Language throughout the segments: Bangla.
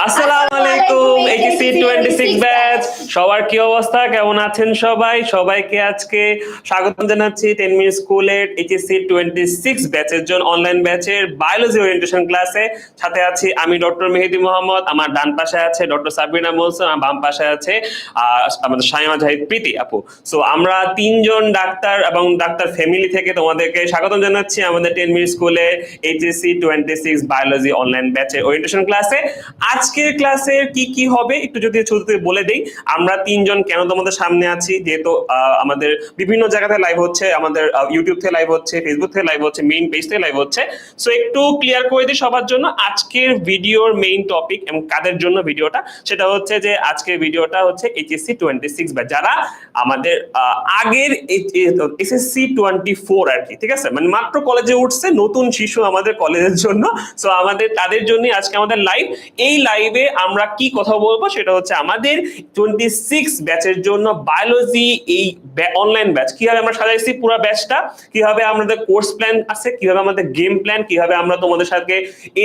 আসসালামু আলাইকুম এইচএসসি 26 ব্যাচ। সবার কি অবস্থা, কেমন আছেন সবাই? সবাইকে আজকে স্বাগত জানাচ্ছি 10 মিনিট স্কুলের এইচএসসি 26 ব্যাচের জন্য অনলাইন ব্যাচের বায়োলজি ওরিয়েন্টেশন ক্লাসে। সাথে আছি আমি ডক্টর মেহেদী মোহাম্মদ, আমার ডান পাশে আছে ডক্টর সাবরিনা মোহসেন, আর বাম পাশে আছে আমাদের শাইমা জাহিদ প্রীতি আপু। সো আমরা তিনজন ডাক্তার এবং ডাক্তার ফ্যামিলি থেকে তোমাদেরকে স্বাগত জানাচ্ছি আমাদের 10 মিনিট স্কুলে এইচএসসি 26 বায়োলজি অনলাইন ব্যাচের ওরিয়েন্টেশন ক্লাসে। আজকের ক্লাসের কি কি হবে একটু যদি শুরুতে বলে দেই। আমরা তিনজন কেন তোমাদের সামনে আছি, যেহেতু আমাদের বিভিন্ন জায়গাতে লাইভ হচ্ছে, আমাদের ইউটিউব থেকে লাইভ হচ্ছে, ফেসবুক থেকে লাইভ হচ্ছে, মেইন পেজ থেকে লাইভ হচ্ছে। সো একটু ক্লিয়ার করে দিই সবার জন্য আজকের ভিডিওর মেইন টপিক এবং কাদের জন্য ভিডিওটা, সেটা হচ্ছে যে আজকের ভিডিওটা হচ্ছে এইচএসসি 26 বা যারা আমাদের আগের এসএসসি 24 আর কি, ঠিক আছে, মানে মাত্র কলেজে উঠছে নতুন শিশু আমাদের কলেজের জন্য। সো আমাদের তাদের জন্য আজকে আমাদের লাইভ। এই লাইভে আমরা কি কথা বলবো সেটা হচ্ছে আমাদের 26 ব্যাচের জন্য বায়োলজি এই অনলাইন ব্যাচ কিভাবে আমরা সাজাইছি, পুরো ব্যাচটা কিভাবে আমাদের কোর্স প্ল্যান আছে, কিভাবে আমাদের গেম প্ল্যান, কিভাবে আমরা তোমাদের সাথে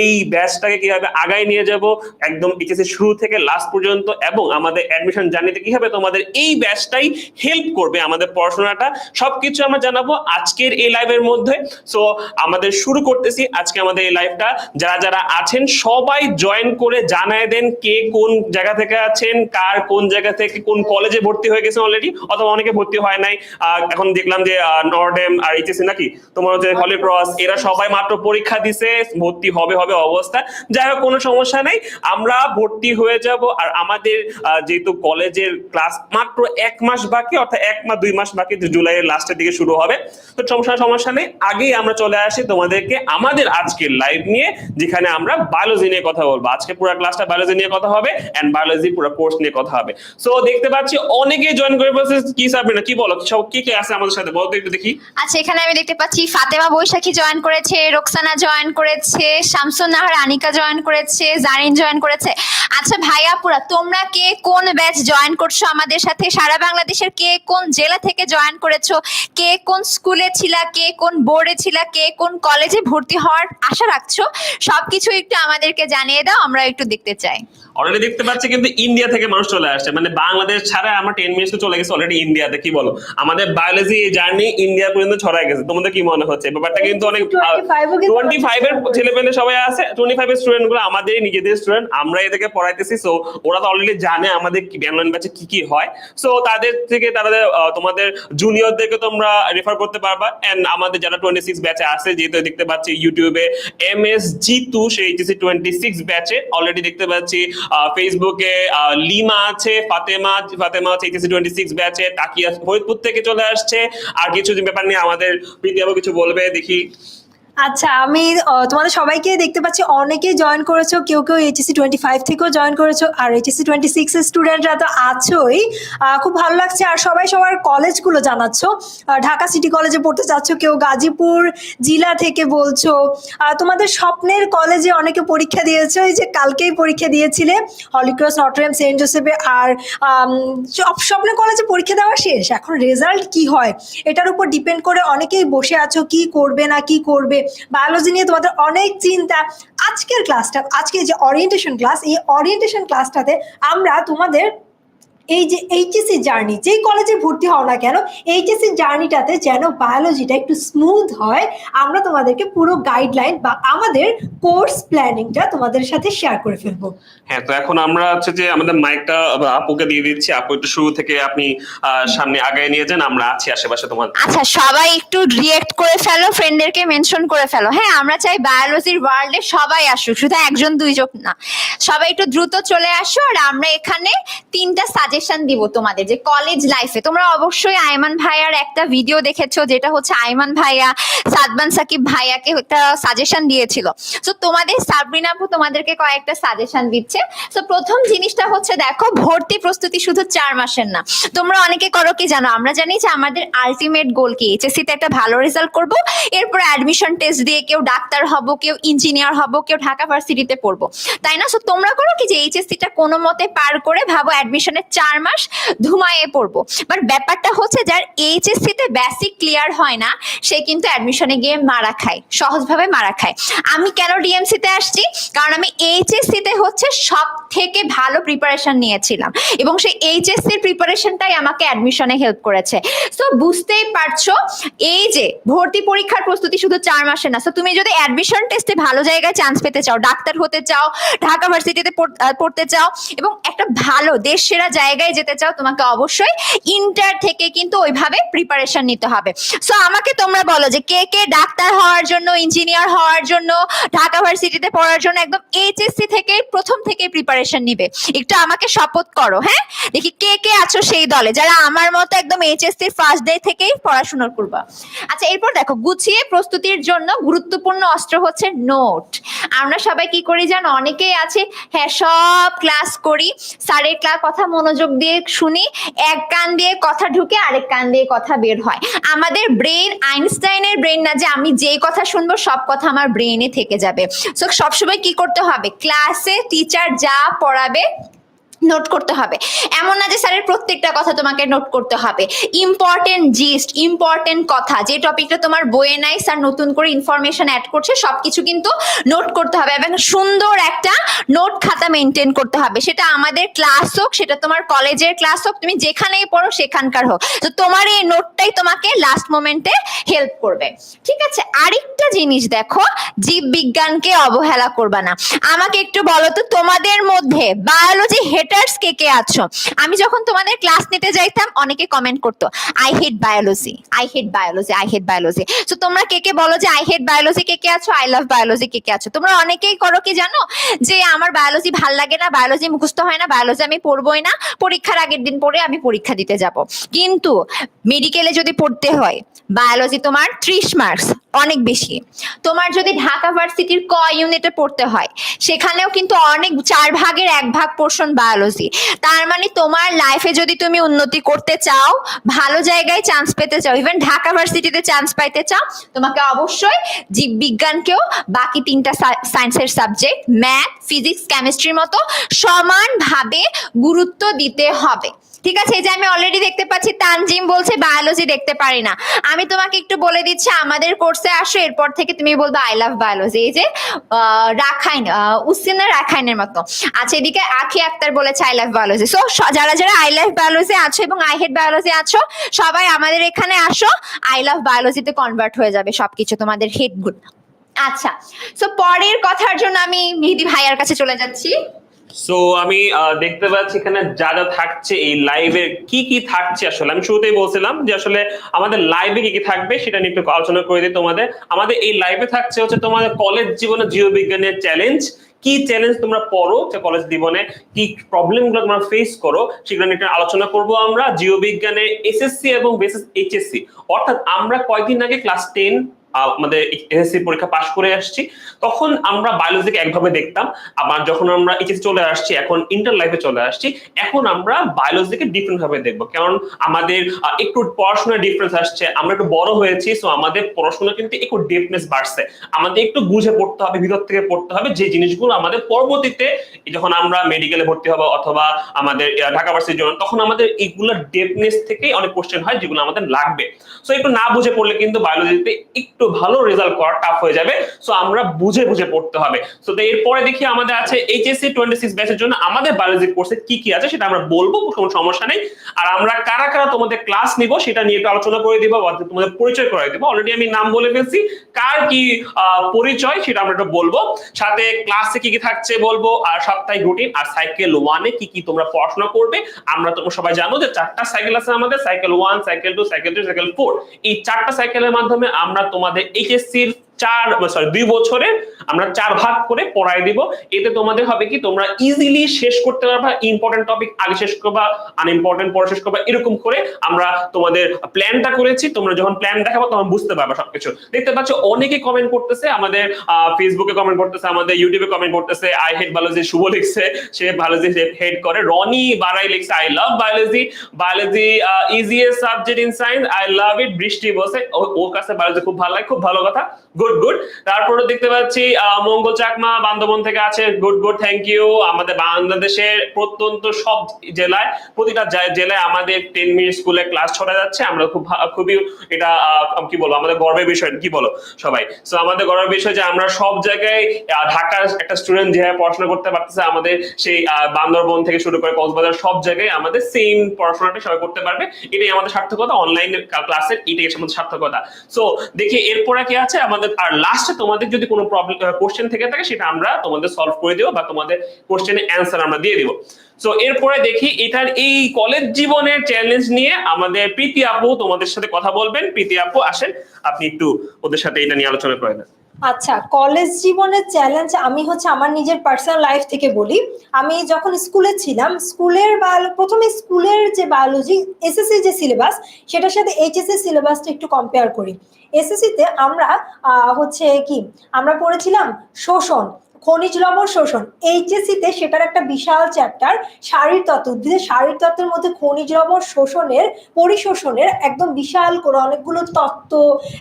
এই ব্যাচটাকে কিভাবে আগায় নিয়ে যাব একদম এইচএসসি শুরু থেকে লাস্ট পর্যন্ত, এবং আমাদের অ্যাডমিশন জার্নিতে কিভাবে তোমাদের এই ব্যাচটাই হেল্প করবে আমাদের পড়াশোনাটা, সবকিছু আমরা জানাবো আজকের এই লাইভের মধ্যে। সো আমাদের শুরু করতেছি আজকে আমাদের এই লাইভটা। যারা যারা আছেন সবাই জয়েন করে জানায় দেন কে কোন জায়গা থেকে আছেন, কার কোন জায়গা থেকে কোন কলেজে ভর্তি হয়ে গেছে অলরেডি, অথবা অনেকে ভর্তি হয় নাই। এখন দেখলাম যে নর্ডেম আর এইচএসসি নাকি তোমার হচ্ছে হলি ক্রস, এরা সবাই মাত্র পরীক্ষা দিছে, ভর্তি হবে হবে অবস্থা। যাই হোক কোনো সমস্যা নেই, আমরা ভর্তি হয়ে যাব। আর আমাদের যেহেতু কলেজের ক্লাস মাত্র 1 মাস বাকি, অর্থাৎ 1 মাস 2 মাস বাকি, জুলাইয়ের লাস্টের দিকে শুরু হবে। তো সমস্যা নেই, আগেই আমরা চলে আসি তোমাদেরকে আমাদের আজকের লাইভ নিয়ে, যেখানে আমরা বায়োলজি নিয়ে কথা বলবো। আজকে পুরো ক্লাসটা বায়োলজি নিয়ে কথা হবে এন্ড বায়োলজি পুরো কোর্স নিয়ে কথা হবে। সো দেখতে পাচ্ছি অনেকে জয়েন করে বলছে, কি সাবরিনা কি বলো, সব কি কি আছে আমাদের সাথে বলো তো একটু দেখি। আচ্ছা, এখানে আমি দেখতে পাচ্ছি ফাতেমা বৈশাখী জয়েন করেছে, রোকসানা জয়েন করেছে, শামসুন নাহার আনিকা জয়েন করেছে, জারিন জয়েন করেছে। আচ্ছা ভাইয়াপুরা, তোমরা কে কোন ব্যাচ জয়েন করছো আমাদের সাথে? সারা বাংলাদেশের কে কোন জেলা থেকে জয়েন করেছো? কে কোন স্কুলে ছিলা, কে কোন বোর্ডে ছিলা, কে কোন কলেজে ভর্তি হওয়ার আশা রাখছো, সবকিছু একটু আমাদেরকে জানিয়ে দাও, আমরা একটু দেখতে চাই। অলরেডি দেখতে পাচ্ছি কিন্তু ইন্ডিয়া থেকে মানুষ চলে আসছে, মানে বাংলাদেশ ছাড়া আমরা 10 মিনিটে চলে গেছে অলরেডি ইন্ডিয়াতে। কি বলো, আমাদের বায়োলজি জার্নি ইন্ডিয়া পর্যন্ত ছড়ায় গেছে। তোমাদের কি মনে হচ্ছে ব্যাপারটা? কিন্তু অনেক 25 এর ছেলেপেলে সবাই আছে, 25 এর স্টুডেন্ট গুলো আমাদের নিজেদের স্টুডেন্ট, আমরা এদেরকে পড়াইতেছি। সো ওরা তো অলরেডি জানে আমাদের অনলাইন ব্যাচে কি কি হয়। সো তাদের থেকে তাদের তোমাদের জুনিয়রদেরকে তোমরা রেফার করতে পারবা। এন্ড আমাদের যারা 26 ব্যাচে আছে, যেহেতু দেখতে পাচ্ছি ইউটিউবে MSG2 সেই এইচএসসি 26 ব্যাচে অলরেডি দেখতে পাচ্ছি, ফেসবুকে লিমা আছে, ফাতেমা আছে এইচএসসি 26 ব্যাচে, তাকিয়া ফরিদপুর থেকে চলে আসছে। আর কিছু ব্যাপার নিয়ে আমাদের প্রীতি আপু কিছু বলবে দেখি। আচ্ছা, আমি তোমাদের সবাইকে দেখতে পাচ্ছি অনেকেই জয়েন করেছো, কেউ কেউ এইচএসসি 25 থেকেও জয়েন করেছো, আর এইচএসসি 26 এর স্টুডেন্টরা তো আছোই। খুব ভালো লাগছে। আর সবাই সবার কলেজগুলো জানাচ্ছ, ঢাকা সিটি কলেজে পড়তে চাচ্ছ, কেউ গাজীপুর জেলা থেকে বলছো। তোমাদের স্বপ্নের কলেজে অনেকে পরীক্ষা দিয়েছো, এই যে কালকেই পরীক্ষা দিয়েছিলে হলিক্রস, নটরডেম, সেন্ট জোসেফে। আর স্বপ্নের কলেজে পরীক্ষা দেওয়া শেষ, এখন রেজাল্ট কি হয় এটার উপর ডিপেন্ড করে অনেকেই বসে আছো কি করবে না কি করবে। বায়োলজি নিয়ে তোমাদের অনেক চিন্তা। আজকের ক্লাসটা, আজকে যে ওরিয়েন্টেশন ক্লাস, এই ওরিয়েন্টেশন ক্লাসটাতে আমরা তোমাদের এই যে এইচএসসি জার্নি, যেই কলেজে ভর্তি হও না কেন, এইচএসসি জার্নিটাতে যেন বায়োলজিটা একটু স্মুথ হয়, আমরা তোমাদেরকে পুরো গাইডলাইন বা আমাদের কোর্স প্ল্যানিংটা তোমাদের সাথে শেয়ার করে ফেলবো। হ্যাঁ, তো এখন আমরা হচ্ছে যে আমাদের মাইকটা আপুকে দিয়ে দিচ্ছি। আপু একটু শুরু থেকে আপনি সামনে আগায় নিয়ে যান, আমরা আছি আশেপাশে তোমার। আচ্ছা, সবাই একটু রিয়েক্ট করে ফেলো, ফ্রেন্ডদেরকে মেনশন করে ফেলো। হ্যাঁ, আমরা চাই বায়োলজির ওয়ার্ল্ডে সবাই আসুক, শুধু একজন দুইজন না, সবাই একটু দ্রুত চলে আসো। আর আমরা এখানে 3টা সাজেশন দিব তোমাদের যে কলেজ লাইফে। তোমরা অবশ্যই আইমান ভাইয়ার একটা ভিডিও দেখেছো, যেটা হচ্ছে আইমান ভাইয়া সাদবান সাকিব ভাইয়াকে একটা সাজেশন দিয়েছিল। তো তোমাদের সাবরিনা আপু তোমাদেরকে কয়েকটা সাজেশন দিচ্ছে। তো প্রথম জিনিসটা হচ্ছে, দেখো ভর্তি প্রস্তুতি শুধু 4 মাসের না। তোমরা অনেকে করো কি জানো, আমরা জানি যে আমাদের আলটিমেট গোল কি, এইচএসসি তে একটা ভালো রেজাল্ট করব, এরপর অ্যাডমিশন টেস্ট দিয়ে কেউ ডাক্তার হব, কেউ ইঞ্জিনিয়ার হব, কেউ ঢাকা ভার্সিটিতে পড়বো, তাই না? সো তোমরা করো কি যে এইচএসসি টা কোনো মতে পার করে ভাবো অ্যাডমিশনের 4 মাস ধুমায়ে পড়বো। বাট ব্যাপারটা হচ্ছে যার এইচএসসি তে বেসিক ক্লিয়ার হয় না সে কিন্তু অ্যাডমিশনে গিয়ে মারা খায়, সহজভাবে মারা খায়। আমি কেন ডিএমসি তে আসছি, কারণ আমি এইচএসসি তে হচ্ছে সব থেকে ভালো প্রিপারেশন নিয়েছিলাম এবং সেই এইচএসসির প্রিপারেশনটাই আমাকে অ্যাডমিশনে হেল্প করেছে। সো বুঝতেই পারছো এই যে ভর্তি পরীক্ষার প্রস্তুতি শুধু 4 মাসে না। সো তুমি যদি অ্যাডমিশন টেস্টে ভালো জায়গায় চান্স পেতে চাও, ডাক্তার হতে চাও, ঢাকা ভার্সিটিতে পড়তে চাও এবং একটা ভালো দেশ সেরা জায়গায় যেতে চাও, তোমাকে অবশ্যই ইন্টার থেকে কিন্তু ওইভাবে প্রিপারেশন নিতে হবে। সো আমাকে তোমরা বলো যে কে কে ডাক্তার হওয়ার জন্য, ইঞ্জিনিয়ার হওয়ার জন্য, ঢাকা ভার্সিটিতে পড়ার জন্য একদম এইচএসসি থেকে প্রথম থেকে প্রিপারেশন নিবে, একটু আমাকে শপথ করো। হ্যাঁ, দেখি কে কে আছো সেই দলে যারা আমার মতো একদম এইচএসসি ফার্স্ট ডে থেকেই পড়াশোনা করবা। আচ্ছা, এরপর দেখো গুছিয়ে প্রস্তুতির জন্য গুরুত্বপূর্ণ অস্ত্র হচ্ছে নোট। আমরা সবাই কি করি জানো, অনেকেই আছে হ্যাঁ সব ক্লাস করি, স্যারের ক্লাস কথা মনোযোগ দিয়ে শুনি, এক কান দিয়ে কথা ঢুকে আরেক কান দিয়ে কথা বের হয়। আমাদের ব্রেন আইনস্টাইনের ব্রেন না যে আমি যেই কথা শুনবো সব কথা আমার ব্রেনে থেকে যাবে। সো সবসময় কি করতে হবে, ক্লাসে টিচার যা পড়াবে নোট করতে হবে। এমন না যে স্যারের প্রত্যেকটা কথা তোমাকে নোট করতে হবে। ইম্পর্টেন্ট জিস্ট, ইম্পর্টেন্ট কথা, যে টপিকটা তোমার বইয়ে নাই স্যার নতুন করে ইনফরমেশন অ্যাড করছে, সবকিছু কিন্তু নোট করতে হবে এবং সুন্দর একটা নোট খাতা মেনটেন করতে হবে। সেটা আমাদের ক্লাস হোক, সেটা তোমার কলেজের ক্লাস হোক, তুমি যেখানেই পড়ো সেখানকার হোক, তো তোমার এই নোটটাই তোমাকে লাস্ট মোমেন্টে হেল্প করবে। ঠিক আছে, আরেকটা জিনিস দেখো, জীববিজ্ঞানকে অবহেলা করবা না। আমাকে একটু বলো তো তোমাদের মধ্যে বায়োলজি হেটার্স কে কে আছো? আমি যখন তোমাদের ক্লাস নিতে যাইতাম অনেকে কমেন্ট করতো I hate biology, I hate biology, I hate biology. তো তোমরা কে কে বলো যে আই হেট বায়োলজি কে কে আছো, আই লাভ বায়োলজি কে কে আছো? তোমরা অনেকেই করো কি জানো, যে আমার বায়োলজি ভাল লাগে না, বায়োলজি মুখস্থ হয় না, বায়োলজি আমি পড়বোই না, পরীক্ষার আগের দিন পড়ে আমি পরীক্ষা দিতে যাব। কিন্তু মেডিকেলে যদি পড়তে হয় বায়োলজি তোমার 30 মার্কস, অনেক বেশি। তোমার যদি ঢাকা ভার্সিটির ক ইউনিটে পড়তে হয় সেখানেও কিন্তু অনেক 4 ভাগের 1 ভাগ পোর্শন বায়োলজি। তার মানে তোমার লাইফে যদি তুমি উন্নতি করতে চাও, ভালো জায়গায় চান্স পেতে চাও, ইভেন ঢাকা ভার্সিটিতে চান্স পাইতে চাও, তোমাকে অবশ্যই জীববিজ্ঞানকেও বাকি 3টা সায়েন্সের সাবজেক্ট ম্যাথ, ফিজিক্স, কেমিস্ট্রির মতো সমানভাবে গুরুত্ব দিতে হবে। ঠিক আছে, এই যে আমি অলরেডি দেখতে পাচ্ছি তানজিম বলছে বায়োলজি দেখতে পারি না। আমি তোমাকে একটু বলে দিচ্ছি, আমাদের কোর্সে আসো, এরপর থেকে তুমি বলবে আই লাভ বায়োলজি। এই যে রাখাইন, উসিনা রাখাইনের মতো। আচ্ছা, এদিকে আখি আক্তার বলেছে আই লাভ বায়োলজি। সো যারা যারা আই লাভ বায়োলজি আছো এবং আই হেট বায়োলজি আছো, সবাই আমাদের এখানে আসো, আই লাভ বায়োলজিতে কনভার্ট হয়ে যাবে সবকিছু, তোমাদের হেড গুড। আচ্ছা, সো পরের কথার জন্য আমি মেহেদি ভাইয়ার কাছে চলে যাচ্ছি। সো আমি দেখতে পাচ্ছি এখানে যা যা থাকছে এই লাইভে কি কি থাকছে। আসলে আমি শুরুতেই বলছিলাম যে আসলে আমাদের লাইভে কি কি থাকবে সেটা নিয়ে একটু আলোচনা করে দিই তোমাদের। আমাদের এই লাইভে থাকছে হচ্ছে তোমাদের কলেজ জীবনে জীববিজ্ঞানের চ্যালেঞ্জ, কি চ্যালেঞ্জ তোমরা পড়ো যে কলেজ জীবনে, কি প্রবলেম গুলো তোমরা ফেস করো সেগুলো নিয়ে আলোচনা করব আমরা। জীববিজ্ঞানে এসএসসি এবং বেসিস এইচএসসি, অর্থাৎ আমরা কয়েকদিন আগে ক্লাস 10 আমাদের এসএসসি পরীক্ষা পাশ করে আসছি, তখন আমরা বায়োলজিকে একভাবে দেখতাম। আবার যখন আমরা এইচএসসি চলে আসছি, এখন ইন্টার লাইফে চলে আসছি, এখন আমরা বায়োলজিকে ডিফারেন্ট ভাবে দেখবো। কারণ আমাদের একটু পড়াশোনার ডিফারেন্স আসছে, আমরা একটু বড় হয়েছি, সো আমাদের পড়াশোনা কিন্তু একটু ডেপনেস বাড়ছে। আমাদের একটু বুঝে পড়তে হবে, ভিতর থেকে পড়তে হবে, যে জিনিসগুলো আমাদের পরবর্তীতে যখন আমরা মেডিকেলে ভর্তি হবো অথবা আমাদের ঢাকা ভার্সিটির জন্য, তখন আমাদের এইগুলোর ডেপনেস থেকে অনেক কোশ্চেন হয় যেগুলো আমাদের লাগবে। সো একটু না বুঝে পড়লে কিন্তু বায়োলজিতে একটু ভালো রেজাল্ট করা টাফ হয়ে যাবে। সো আমরা বুঝে বুঝে পড়তে হবে। সো এরপরে দেখি আমাদের আছে এইচএসসি 26 ব্যাচের জন্য আমাদের বায়োলজি কোর্সে কি কি আছে সেটা আমরা বলবো, কোনো সমস্যা নেই। আর আমরা কারা কারা তোমাদের ক্লাস নিব সেটা নিয়ে একটু আলোচনা করে দিব, তোমাদের পরিচয় করে দিব। অলরেডি আমি নাম বলে ফেলছি, কার কি পরিচয় সেটা আমরা একটু বলবো, সাথে ক্লাসে কি কি থাকছে বলবো, আর সাপ্তাহিক রুটিন, আর সাইকেল 1 এ কি কি তোমরা পড়াশোনা করবে। আমরা তোমরা সবাই জানো যে 4টা সাইকেল আছে আমাদের, সাইকেল 1, সাইকেল 2, সাইকেল 3, সাইকেল 4। এই 4টা সাইকেলের মাধ্যমে আমরা তোমাদের এইচএসসির 2 বছরে আমরা 4 ভাগ করে পড়াই দিব। এতে তোমাদের হবে কি, তোমরা ইজিলি শেষ করতে পারবা, ইম্পর্টেন্ট টপিক আগে শেষ করবা, আনইম্পর্টেন্ট পরে শেষ করবা, এরকম করে আমরা তোমাদের প্ল্যানটা করেছি। তোমরা যখন প্ল্যান দেখাবো তখন বুঝতে পারবা সবকিছু। দেখতে পাচ্ছ অনেকে কমেন্ট করতেছে, আমাদের ফেসবুকে কমেন্ট করতেছে, আমাদের ইউটিউবে কমেন্ট করতেছে, আই হেট বায়োলজি। শুভ লিখছে সে বায়োলজি হেড করে। রনি বারাই লিখছে I love biology, biology easiest subject in science, I love it. Brishti বসে ওর কাছে বায়োলজি খুব ভালো লাগে, খুব ভালো কথা, গুড গুড গুড। তারপরে দেখতে পাচ্ছি মঙ্গল চাকমা বান্দরবন থেকে আছে, গুড গুড, থ্যাংক ইউ। আমাদের বাংলাদেশের প্রত্যন্ত সব জেলায়, প্রতিটা জেলায় আমাদের 10 মিনিট স্কুলে ক্লাস ছড়া যাচ্ছে। আমরা খুবই এটা কি বলবো, আমাদের গর্বের বিষয়, কি বলো সবাই? সো আমাদের গর্বের বিষয় যে আমরা সব জায়গায়, ঢাকার একটা স্টুডেন্ট যেভাবে পড়াশোনা করতে পারতেছে, আমাদের সেই বান্দরবন থেকে শুরু করে কক্সবাজার সব জায়গায় আমাদের সেম পড়াশোনাটা সবাই করতে পারবে। এটাই আমাদের সার্থকতা, অনলাইন ক্লাসের এটাই আমাদের সার্থকতা। সো দেখি এরপরে কি আছে আমাদের। আর লাস্টে তোমাদের যদি কোনো প্রবলেম কোশ্চেন থেকে থাকে সেটা আমরা তোমাদের সলভ করে দেবো, বা তোমাদের কোশ্চেনের অ্যান্সার আমরা দিয়ে দিব। সো এরপরে দেখি এটার এই কলেজ জীবনের চ্যালেঞ্জ নিয়ে আমাদের প্রীতি আপু তোমাদের সাথে কথা বলবেন। প্রীতি আপু আসেন, আপনি একটু ওদের সাথে এটা নিয়ে আলোচনা করে দেন। আচ্ছা, কলেজ জীবনের চ্যালেঞ্জ আমি আমার নিজের পার্সোনাল লাইফ থেকে বলি। আমি যখন স্কুলে ছিলাম, প্রথমে স্কুলের যে বায়োলজি এসএসসি যে সিলেবাস, সেটার সাথে এইচএসসি সিলেবাসটা একটু কম্পেয়ার করি। এসএসসি তে আমরা আমরা পড়েছিলাম শোষণ, খনিজ লবণ শোষণ। এইচএসসি তে সেটার একটা বিশাল চ্যাপ্টার শারীরতত্ত্ব, উদ্ভিদের শারীরতত্ত্বের মধ্যে খনিজ লবণ শোষণের পরিশোষণের একদম বিশাল করে অনেকগুলো তত্ত্ব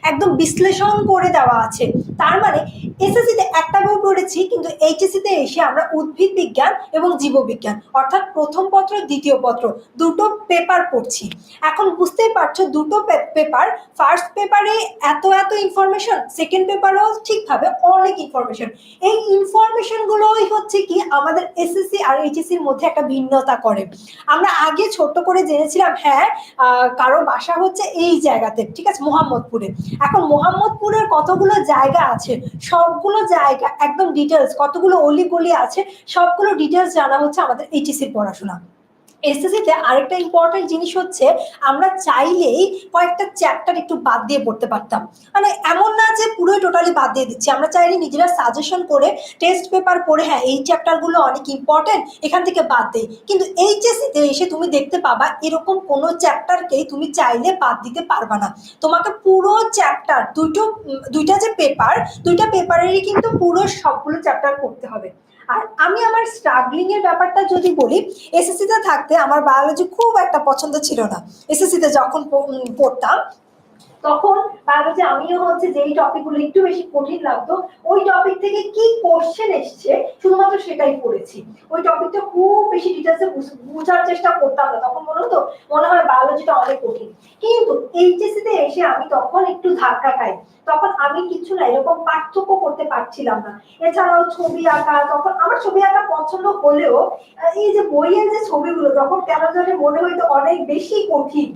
একদম বিশ্লেষণ করে দেওয়া আছে। তার মানে এসএসসি তে একটা বই পড়েছি, কিন্তু এইচএসসি তে এসে আমরা উদ্ভিদ বিজ্ঞান এবং জীববিজ্ঞান অর্থাৎ প্রথম পত্র দ্বিতীয় পত্র দুটো পেপার পড়ছি। এখন বুঝতেই পারছো, দুটো পেপার, ফার্স্ট পেপারে এত ইনফরমেশন, সেকেন্ড পেপারেও ঠিকভাবে অনেক ইনফরমেশন। এই ইনফরমেশন গুলোই হচ্ছে কি আমাদের এসএসসি আর এইচএসসির মধ্যে একটা ভিন্নতা করে। আমরা আগে ছোট করে জেনেছিলাম, হ্যাঁ কারো বাসা হচ্ছে এই জায়গাতে, ঠিক আছে, মোহাম্মদপুরে। এখন মোহাম্মদপুরের কতগুলো জায়গা আছে, সবগুলো জায়গা একদম ডিটেলস, কতগুলো অলিগলি আছে, সবগুলো ডিটেলস জানা হচ্ছে আমাদের এইচএসসির পড়াশোনা। এসএসসিতে আরেকটা ইম্পর্টেন্ট জিনিস হচ্ছে, আমরা চাইলেই কয়েকটা চ্যাপ্টার একটু বাদ দিয়ে পড়তে পারতাম। মানে এমন না যে পুরোই টোটালি বাদ দিয়ে দিচ্ছি, আমরা চাইলে নিজেরা সাজেশন করে টেস্ট পেপার পড়ে, হ্যাঁ এই চ্যাপ্টারগুলো অনেক ইম্পর্টেন্ট, এখান থেকে বাদ দেই। কিন্তু এইচএসসিতে এসে তুমি দেখতে পাবা এরকম কোনো চ্যাপ্টারকেই তুমি চাইলে বাদ দিতে পারবা না। তোমাকে পুরো চ্যাপ্টার, দুইটা যে পেপার, দুইটা পেপারেরই কিন্তু পুরো সবগুলো চ্যাপ্টার পড়তে হবে। আর আমি আমার স্ট্রাগলিং এর ব্যাপারটা যদি বলি, এসএসসি তে থাকতে আমার বায়োলজি খুব একটা পছন্দ ছিল না। এসএসসি তে যখন পড়তাম তখন বায়োলজি আমিও যেই টপিকগুলো একটু বেশি কঠিন লাগতো, ওই টপিক থেকে কি কোশ্চেন এসছে শুধুমাত্র সেটাই পড়েছি। ওই টপিকটা খুব বেশি ডিটেলসে বোঝার চেষ্টা করতাম না। তখন মনে হয় বায়োলজিটা অনেক কঠিন। কিন্তু এইচএসসি তে এসে আমি তখন একটু ধাক্কা খাই। তখন আমি কিছু না এরকম পার্থক্য করতে পারছিলাম না। এছাড়াও ছবি আঁকা, তখন আমার ছবি আঁকা পছন্দ হলেও এই যে বইয়ের যে ছবিগুলো তখন কেন জানি মনে হইতো অনেক বেশি কঠিন।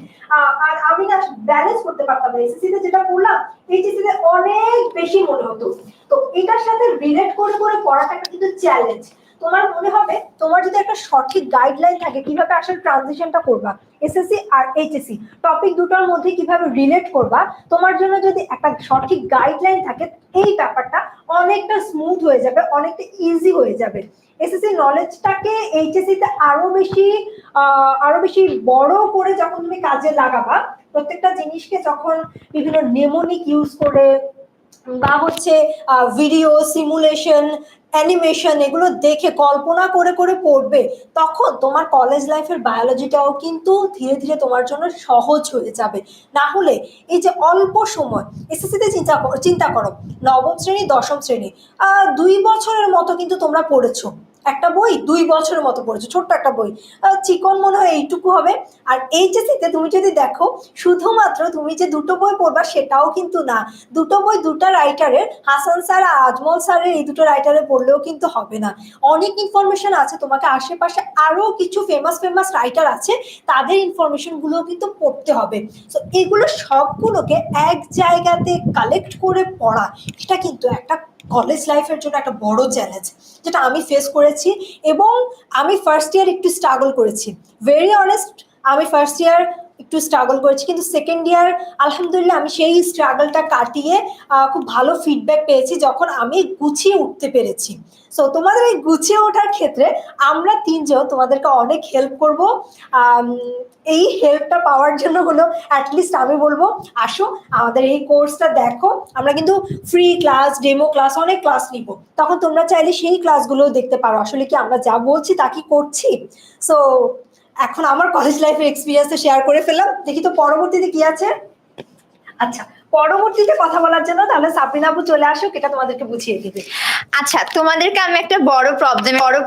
আর আমি না ব্যালেন্স করতে পারতাম না। এসএসসি তে যেটা করলাম এইচএসসি তে অনেক বেশি মনে হতো। তো এটার সাথে রিলেট করে পড়াটা কিন্তু চ্যালেঞ্জ। তোমার মনে হবে, তোমার যদি একটা সঠিক গাইডলাইন থাকে কিভাবে আসলে ট্রানজিশনটা করবা, এসএসসি আর এইচএসসি টপিক দুটোর মধ্যে কিভাবে রিলেট করবা, তোমার জন্য যদি একটা সঠিক গাইডলাইন থাকে, এই ব্যাপারটা অনেকটা স্মুথ হয়ে যাবে, অনেকটা ইজি হয়ে যাবে। এসএসসি নলেজটাকে এইচএসসি তে আরো বেশি বড় করে যখন তুমি কাজে লাগাবা, প্রত্যেকটা জিনিসকে যখন বিভিন্ন নেমোনিক ইউজ করে বা ভিডিও সিমুলেশন, অ্যানিমেশন এগুলো দেখে কল্পনা করে পড়বে, তখন তোমার কলেজ লাইফের বায়োলজিটাও কিন্তু ধীরে ধীরে তোমার জন্য সহজ হয়ে যাবে। না হলে এই যে অল্প সময়, এসএসসিতে চিন্তা করো, নবম শ্রেণী দশম শ্রেণী 2 বছরের মতো কিন্তু তোমরা পড়েছো, একটা বই 2 বছরের মতো পড়েছো, ছোট্ট একটা বই, চিকন মনে হয় এইটুকু হবে। আর এইচএসসিতে তুমি যদি দেখো, শুধুমাত্র তুমি যে দুটো বই পড়বা সেটাও কিন্তু না, দুটো বই দুটা রাইটারের, হাসান স্যার আর আজমল স্যারের, এই দুটো রাইটারের পড়লেও কিন্তু হবে না। অনেক ইনফরমেশন আছে, তোমাকে আশেপাশে আরো কিছু ফেমাস রাইটার আছে, তাদের ইনফরমেশন গুলো কিন্তু পড়তে হবে। তো এগুলো সবগুলোকে এক জায়গাতে কালেক্ট করে পড়া, এটা কিন্তু একটা কলেজ লাইফের জন্য একটা বড় চ্যালেঞ্জ, যেটা আমি ফেস করেছি। এবং আমি ফার্স্ট ইয়ার একটু স্ট্রাগল করেছি, ভেরি অনেস্ট, আমি ফার্স্ট ইয়ার একটু স্ট্রাগল করেছি, কিন্তু সেকেন্ড ইয়ার আলহামদুলিল্লাহ আমি সেই স্ট্রাগলটা কাটিয়ে খুব ভালো ফিডব্যাক পেয়েছি যখন আমি গুছিয়ে উঠতে পেরেছি। সো তোমাদের এই গুছিয়ে ওঠার ক্ষেত্রে আমরা 3 জন তোমাদেরকে অনেক হেল্প করব। এই হেল্পটা পাওয়ার জন্য হলো অ্যাটলিস্ট আমি বলবো, আসো আমাদের এই কোর্সটা দেখো। আমরা কিন্তু ফ্রি ক্লাস, ডেমো ক্লাস, অনেক ক্লাস নিব, তখন তোমরা চাইলে সেই ক্লাসগুলো দেখতে পারো আসলে কি আমরা যা বলছি তা কি করছি। সো এখন আমার কলেজ লাইফের এক্সপিরিয়েন্সটা শেয়ার করে ফেললাম, দেখি তো পরবর্তীতে কি আছে। আচ্ছা, পরবর্তীতে কথা বলার জন্য, তাহলে সাবরিনা আপু চলে আসুক, এটা তোমাদেরকে বুঝিয়ে দিবে। আচ্ছা, তোমাদেরকে আমি একটা বড়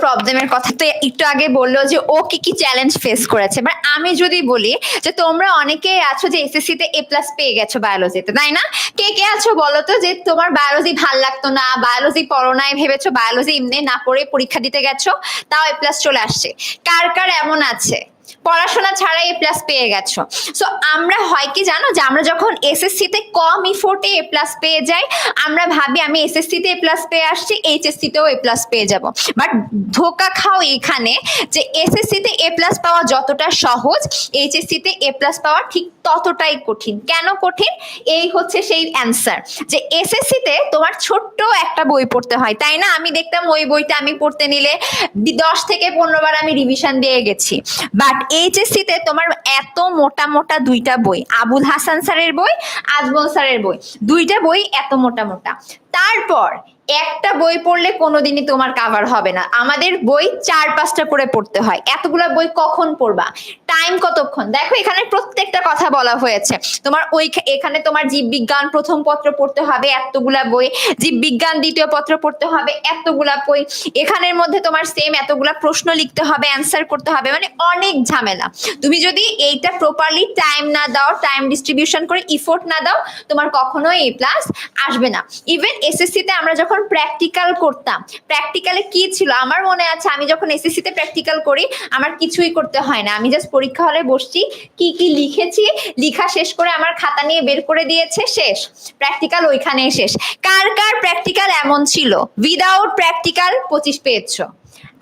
প্রবলেমের কথা তো একটু আগে বললো যে ও কি কি চ্যালেঞ্জ ফেস করেছে। বাট আমি যদি বলি যে তোমরা অনেকেই আছো যে এসএসসি তে A+ পেয়ে গেছো বায়োলজিতে, তাই না? কে কে আছো বলো তো যে তোমার বায়োলজি ভাল লাগতো না, বায়োলজি পড়ো নাই, ভেবেছো বায়োলজি এমনি না পড়ে পরীক্ষা দিতে গেছো, তাও A+ চলে আসছে? কার কার এমন আছে পড়াশোনা ছাড়াই A+ পেয়ে গেছো? সো আমরা হয় কি জানো, যে আমরা যখন এসএসসি তে কম ইফোর্টে A+ পেয়ে যাই, আমরা ভাবি আমি এসএসসি তে A+ পেয়ে আসছি, এইচএসসি তেও A+ পেয়ে যাব। বাট ধোকা খাও এখানে, যে এসএসসি তে A+ পাওয়া যতটা সহজ, এইচএসসি তে A+ পাওয়া ঠিক ততটাই কঠিন। কেন কঠিন? এই হচ্ছে সেই অ্যান্সার, যে এসএসসি তে তোমার ছোট্ট একটা বই পড়তে হয়, তাই না? আমি দেখতাম ওই বইটা আমি পড়তে নিলে 10 থেকে 15 বার আমি রিভিশন দিয়ে গেছি। বাট এইচএসসি তে তোমার এত মোটা মোটা দুইটা বই, আবুল হাসান স্যারের বই, আজমল স্যারের বই, দুইটা বই এত মোটা মোটা, তারপর একটা বই পড়লে কোনোদিনই তোমার কাভার হবে না। আমাদের বই 4-5টা করে পড়তে হয়। এতগুলা বই কখন পড়বা? টাইম কতক্ষণ? দেখো এখানে প্রত্যেকটা কথা বলা হয়েছে। তোমার এখানে তোমার জীববিজ্ঞান প্রথম পত্র পড়তে হবে এতগুলা বই, জীববিজ্ঞান দ্বিতীয় পত্র পড়তে হবে এতগুলা বই, এখানের মধ্যে তোমার সেম এতগুলা প্রশ্ন লিখতে হবে, অ্যান্সার করতে হবে, মানে অনেক ঝামেলা। তুমি যদি এইটা প্রপারলি টাইম না দাও, টাইম ডিস্ট্রিবিউশন করে ইফোর্ট না দাও, তোমার কখনোই A+ আসবে না। ইভেন এসএসসি তে আমরা যখন প্র্যাকটিক্যাল করতাম, প্র্যাকটিক্যালে কি ছিল আমার মনে আছে, আমি যখন এসএসসি তে প্র্যাকটিক্যাল করি আমার কিছুই করতে হয় না, আমি জাস্ট পরীক্ষা হলে বসছি, কি কি লিখেছি, লিখা শেষ করে আমার খাতা নিয়ে বের করে দিয়েছে, শেষ, প্র্যাকটিক্যাল ওইখানেই শেষ। কার কার প্র্যাকটিক্যাল এমন ছিল উইদাউট প্র্যাকটিক্যাল 25 পেয়েছো?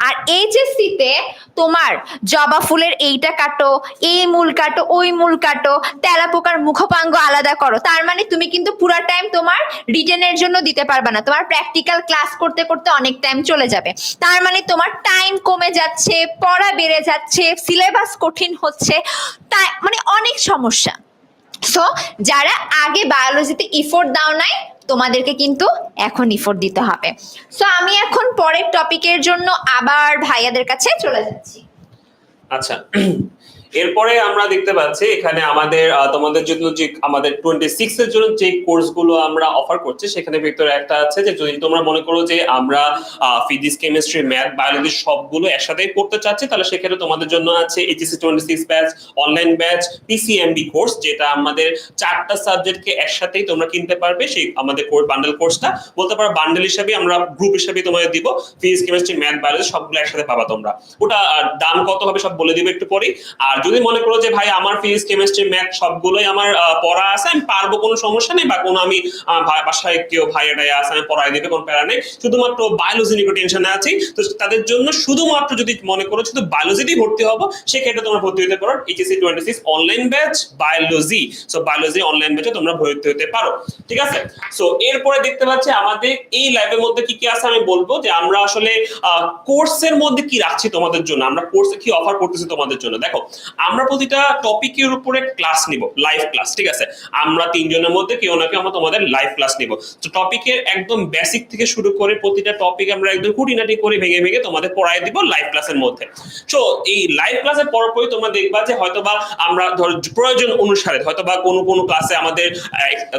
আর এইচএসসি তে তোমার জবা ফুলের এইটা কাটো, এই মূল কাটো, ওই মূল কাটো, তেলাপোকার মুখপাঙ্গ আলাদা করো, তার মানে তুমি কিন্তু পুরো টাইম তোমার রিটেনের জন্য দিতে পারবে না, তোমার প্র্যাকটিক্যাল ক্লাস করতে করতে অনেক টাইম চলে যাবে, তার মানে তোমার টাইম কমে যাচ্ছে, পড়া বেড়ে যাচ্ছে, সিলেবাস কঠিন হচ্ছে, তাই মানে অনেক সমস্যা। সো যারা আগে বায়োলজিতে ইফোর্ট দাও নাই, তোমাদেরকে কিন্তু এখন ইফোর্ট দিতে হবে। সো আমি এখন পরের টপিকের জন্য আবার ভাইয়াদের কাছে চলে যাচ্ছি। আচ্ছা, এরপরে আমরা দেখতে পাচ্ছি এখানে আমাদের তোমাদের জন্য যে আমাদের 26 এর জন্য যে কোর্সগুলো আমরা অফার করছি, সেখানে ভিতরে একটা আছে যে যদি তোমরা মনে করো যে আমরা ফিজিক্স, কেমিস্ট্রি, ম্যাথ, বায়োলজি সবগুলো একসাথেই পড়তে চাচ্ছি, তাহলে সেখানে তোমাদের জন্য আছে HSC 26 batch, online batch, PCMB course, যেটা আমাদের 4টা সাবজেক্টকে একসাথেই তোমরা কিনতে পারবে। সেই আমাদের কোর্স বান্ডেল কোর্সটা বলতে পারো, বান্ডেল হিসেবে আমরা গ্রুপ হিসেবে তোমাদের দিব, ফিজিক্স, কেমিস্ট্রি, ম্যাথ, বায়োলজি সবগুলো একসাথে পাবা তোমরা। ওটা দাম কত হবে সব বলে দিব একটু পরে। আর যদি মনে করো যে ভাই আমার ফিজিক্স, কেমিস্ট্রি, ম্যাথ সবগুলোই আমার পড়া আছে, আমি পারবো, কোনো সমস্যা নেই, বা কোনো আমি বাসায় কেউ ভাইয়াটাই আছে আমি পড়াই দিবে, কোনো প্যারা নেই, শুধুমাত্র বায়োলজি নিয়ে টেনশনে আছি, তো তাদের জন্য শুধুমাত্র যদি মনে করো শুধু বায়োলজিতেই ভর্তি হবো, সেক্ষেত্রে তোমরা ভর্তি হতে পারো HSC 26 online batch biology. So biology online ব্যাচে তোমরা ভর্তি হতে পারো, ঠিক আছে? সো এরপরে দেখতে পাচ্ছি আমাদের এই ল্যাবের মধ্যে কি কি আছে আমি বলবো, যে আমরা আসলে কোর্সের মধ্যে কি রাখছি তোমাদের জন্য, আমরা কোর্সে কি অফার করতেছি তোমাদের জন্য। দেখো, আমরা প্রতিটা টপিকের উপরে ক্লাস নিব, লাইভ ক্লাস, ঠিক আছে? আমরা 3 জনের মধ্যে কেউ না কেউ আমরা তোমাদের লাইভ ক্লাস নিব। তো টপিকের একদম বেসিক থেকে শুরু করে প্রতিটা টপিক আমরা একদম খুঁটিনাটি করে ভেঙে ভেঙে তোমাদের পড়াই দিব লাইভ ক্লাসের মধ্যে। সো এই লাইভ ক্লাসের পরপরই তোমরা দেখবা যে হয়তোবা আমরা ধর প্রয়োজন অনুসারে হয়তোবা কোনো ক্লাসে আমাদের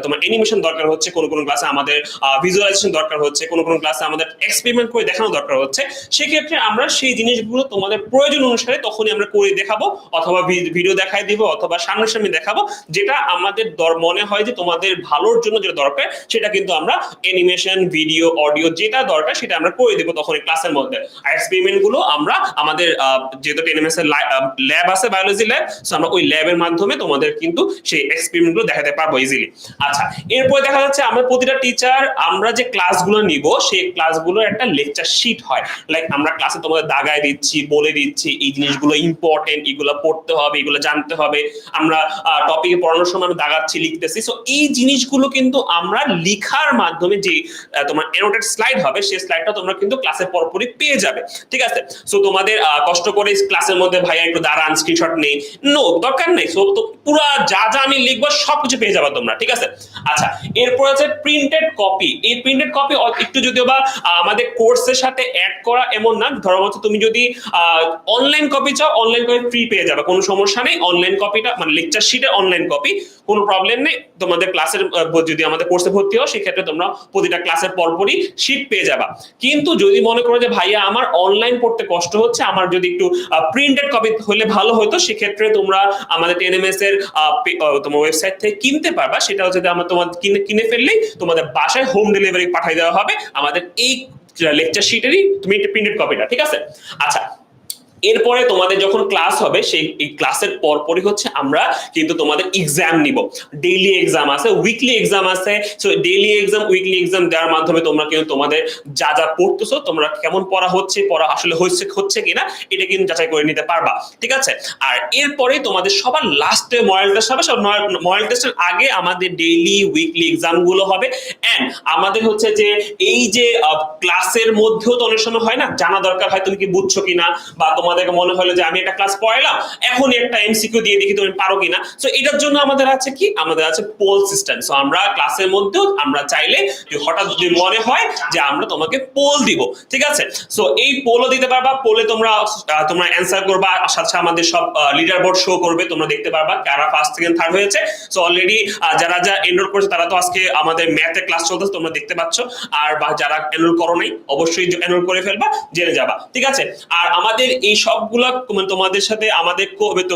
তোমার অ্যানিমেশন দরকার হচ্ছে, কোনো ক্লাসে আমাদের ভিজুয়ালাইজেশন দরকার হচ্ছে, কোনো ক্লাসে আমাদের এক্সপেরিমেন্ট করে দেখানো দরকার হচ্ছে। সেক্ষেত্রে আমরা সেই জিনিসগুলো তোমাদের প্রয়োজন অনুসারে তখনই আমরা করে দেখাবো, অথবা ভিডিও দেখাই দিব, অথবা সামনাসামনি দেখাবো, যেটা আমাদের মনে হয় যে তোমাদের ভালোর জন্য যেটা দরকার, সেটা কিন্তু আমরা অ্যানিমেশন, ভিডিও, অডিও যেটা দরকার সেটা আমরা করে দেবো তখন এই ক্লাসের মধ্যে। আর এক্সপেরিমেন্ট গুলো আমরা আমাদের যেহেতু টেনএমএস এর ল্যাব আছে, বায়োলজি ল্যাব, সো আমরা ওই ল্যাবের মাধ্যমে তোমাদের কিন্তু সেই এক্সপেরিমেন্ট গুলো দেখাতে পারবো ইজিলি। আচ্ছা, এরপরে দেখা যাচ্ছে আমরা প্রতিটা টিচার আমরা যে ক্লাসগুলো নিব, সেই ক্লাসগুলোর একটা লেকচার শিট হয়, লাইক আমরা ক্লাসে তোমাদের দাগায় দিচ্ছি, বলে দিচ্ছি এই জিনিসগুলো ইম্পর্টেন্ট, এগুলো পড়তে হবে, এগুলো জানতে হবে, আমরা টপিকে পড়ানোর সময় আমরা দাগাচ্ছি, লিখতেছি। সো এই জিনিসগুলো কিন্তু আমরা লিখার মাধ্যমে যে তোমার অ্যানোটেড স্লাইড হবে, সেই স্লাইডটা তোমরা কিন্তু ক্লাসের পরপরই পেয়ে যাবে, ঠিক আছে? সো তোমাদের কষ্ট করে ক্লাসের মধ্যে ভাইয়া একটু দাঁড়ান স্ক্রিনশট নেই, নো দরকার নেই। সো তো পুরো যা যা আমি লিখবো সবকিছু পেয়ে যাবে তোমরা, ঠিক আছে? আচ্ছা, এরপর আছে প্রিন্টেড কপি। এই প্রিন্টেড কপি একটু যদিও বা আমাদের কোর্সের সাথে অ্যাড করা এমন না, ধরো হচ্ছে তুমি যদি অনলাইন কপি চাও, অনলাইন কপি ফ্রি পেয়ে যাবে যাবা, কোনো সমস্যা নেই। অনলাইন কপিটা মানে লেকচার শিটের অনলাইন কপি, কোনো প্রবলেম নেই। তোমাদের ক্লাসের যদি আমাদের কোর্সে ভর্তি হও সেক্ষেত্রে তোমরা প্রতিটা ক্লাসের পরপরই শিট পেয়ে যাবা। কিন্তু যদি মনে করো যে ভাইয়া আমার অনলাইন পড়তে কষ্ট হচ্ছে, আমার যদি একটু প্রিন্টেড কপি হলে ভালো হতো, সেক্ষেত্রে তোমরা আমাদের 10ms এর তোমার ওয়েবসাইট থেকে কিনতে পারবা। সেটা হচ্ছে যে আমরা তোমার কিনে ফেললেই তোমাদের বাসায় হোম ডেলিভারি পাঠিয়ে দেওয়া হবে আমাদের এই লেকচার শিটেরই তুমি প্রিন্টেড কপিটা, ঠিক আছে? আচ্ছা, এরপরে তোমাদের যখন ক্লাস হবে সেই ক্লাসের পরপরই হচ্ছে আমরা কিন্তু তোমাদের এক্সাম নিব। ডেইলি এক্সাম আছে, উইকলি এক্সাম আছে। So daily exam, weekly exam দেওয়ার মাধ্যমে তোমরা কিন্তু তোমাদের যা যা পড়তেছো, তোমরা কেমন পড়া হচ্ছে, পড়া আসলে হচ্ছে কিনা এটা কিন্তু যাচাই করে নিতে পারবা, ঠিক আছে? আর এরপরে তোমাদের সবার লাস্টে মডেল টেস্ট হবে। সব মডেল টেস্টের আগে আমাদের ডেইলি উইকলি এক্সাম গুলো হবে। এন্ড আমাদের হচ্ছে যে এই যে ক্লাসের মধ্যেও তো অনেক সময় হয় না, জানা দরকার হয় তুমি কি বুঝছো কিনা, বা তোমাদেরকে মনে হলো যে আমি একটা ক্লাস পড়াইলাম, এখনই একটা এমসিকিউ দিয়ে দেখি তুমি পারো কিনা। সো এটার জন্য আমাদের আছে কি, আমাদের আছে পোল সিস্টেম। সো আমরা ক্লাসের মধ্যেও আমরা চাইলে হঠাৎ যদি মনে হয় যে আমরা তোমাকে পোল দিব, ঠিক আছে? সো এই পোলও দিতে পারবা। পোলে তোমরা অ্যান্সার করবা, সাথে আমাদের সব লিডার বোর্ড শো করবে, তোমরা দেখতে পারবা কারা ফার্স্ট সেকেন্ড থার্ড হয়েছে। সো অলরেডি যারা এনরোল করেছে তারা তো আজকে আমাদের ম্যাথে ক্লাস চলতেছে, তোমরা দেখতে পাচ্ছ। আর বা যারা এনরোল করো নাই অবশ্যই এনরোল করে ফেলবা, জেনে যাবা, ঠিক আছে? আর আমাদের এই সবগুলা তোমাদের সাথে আমাদের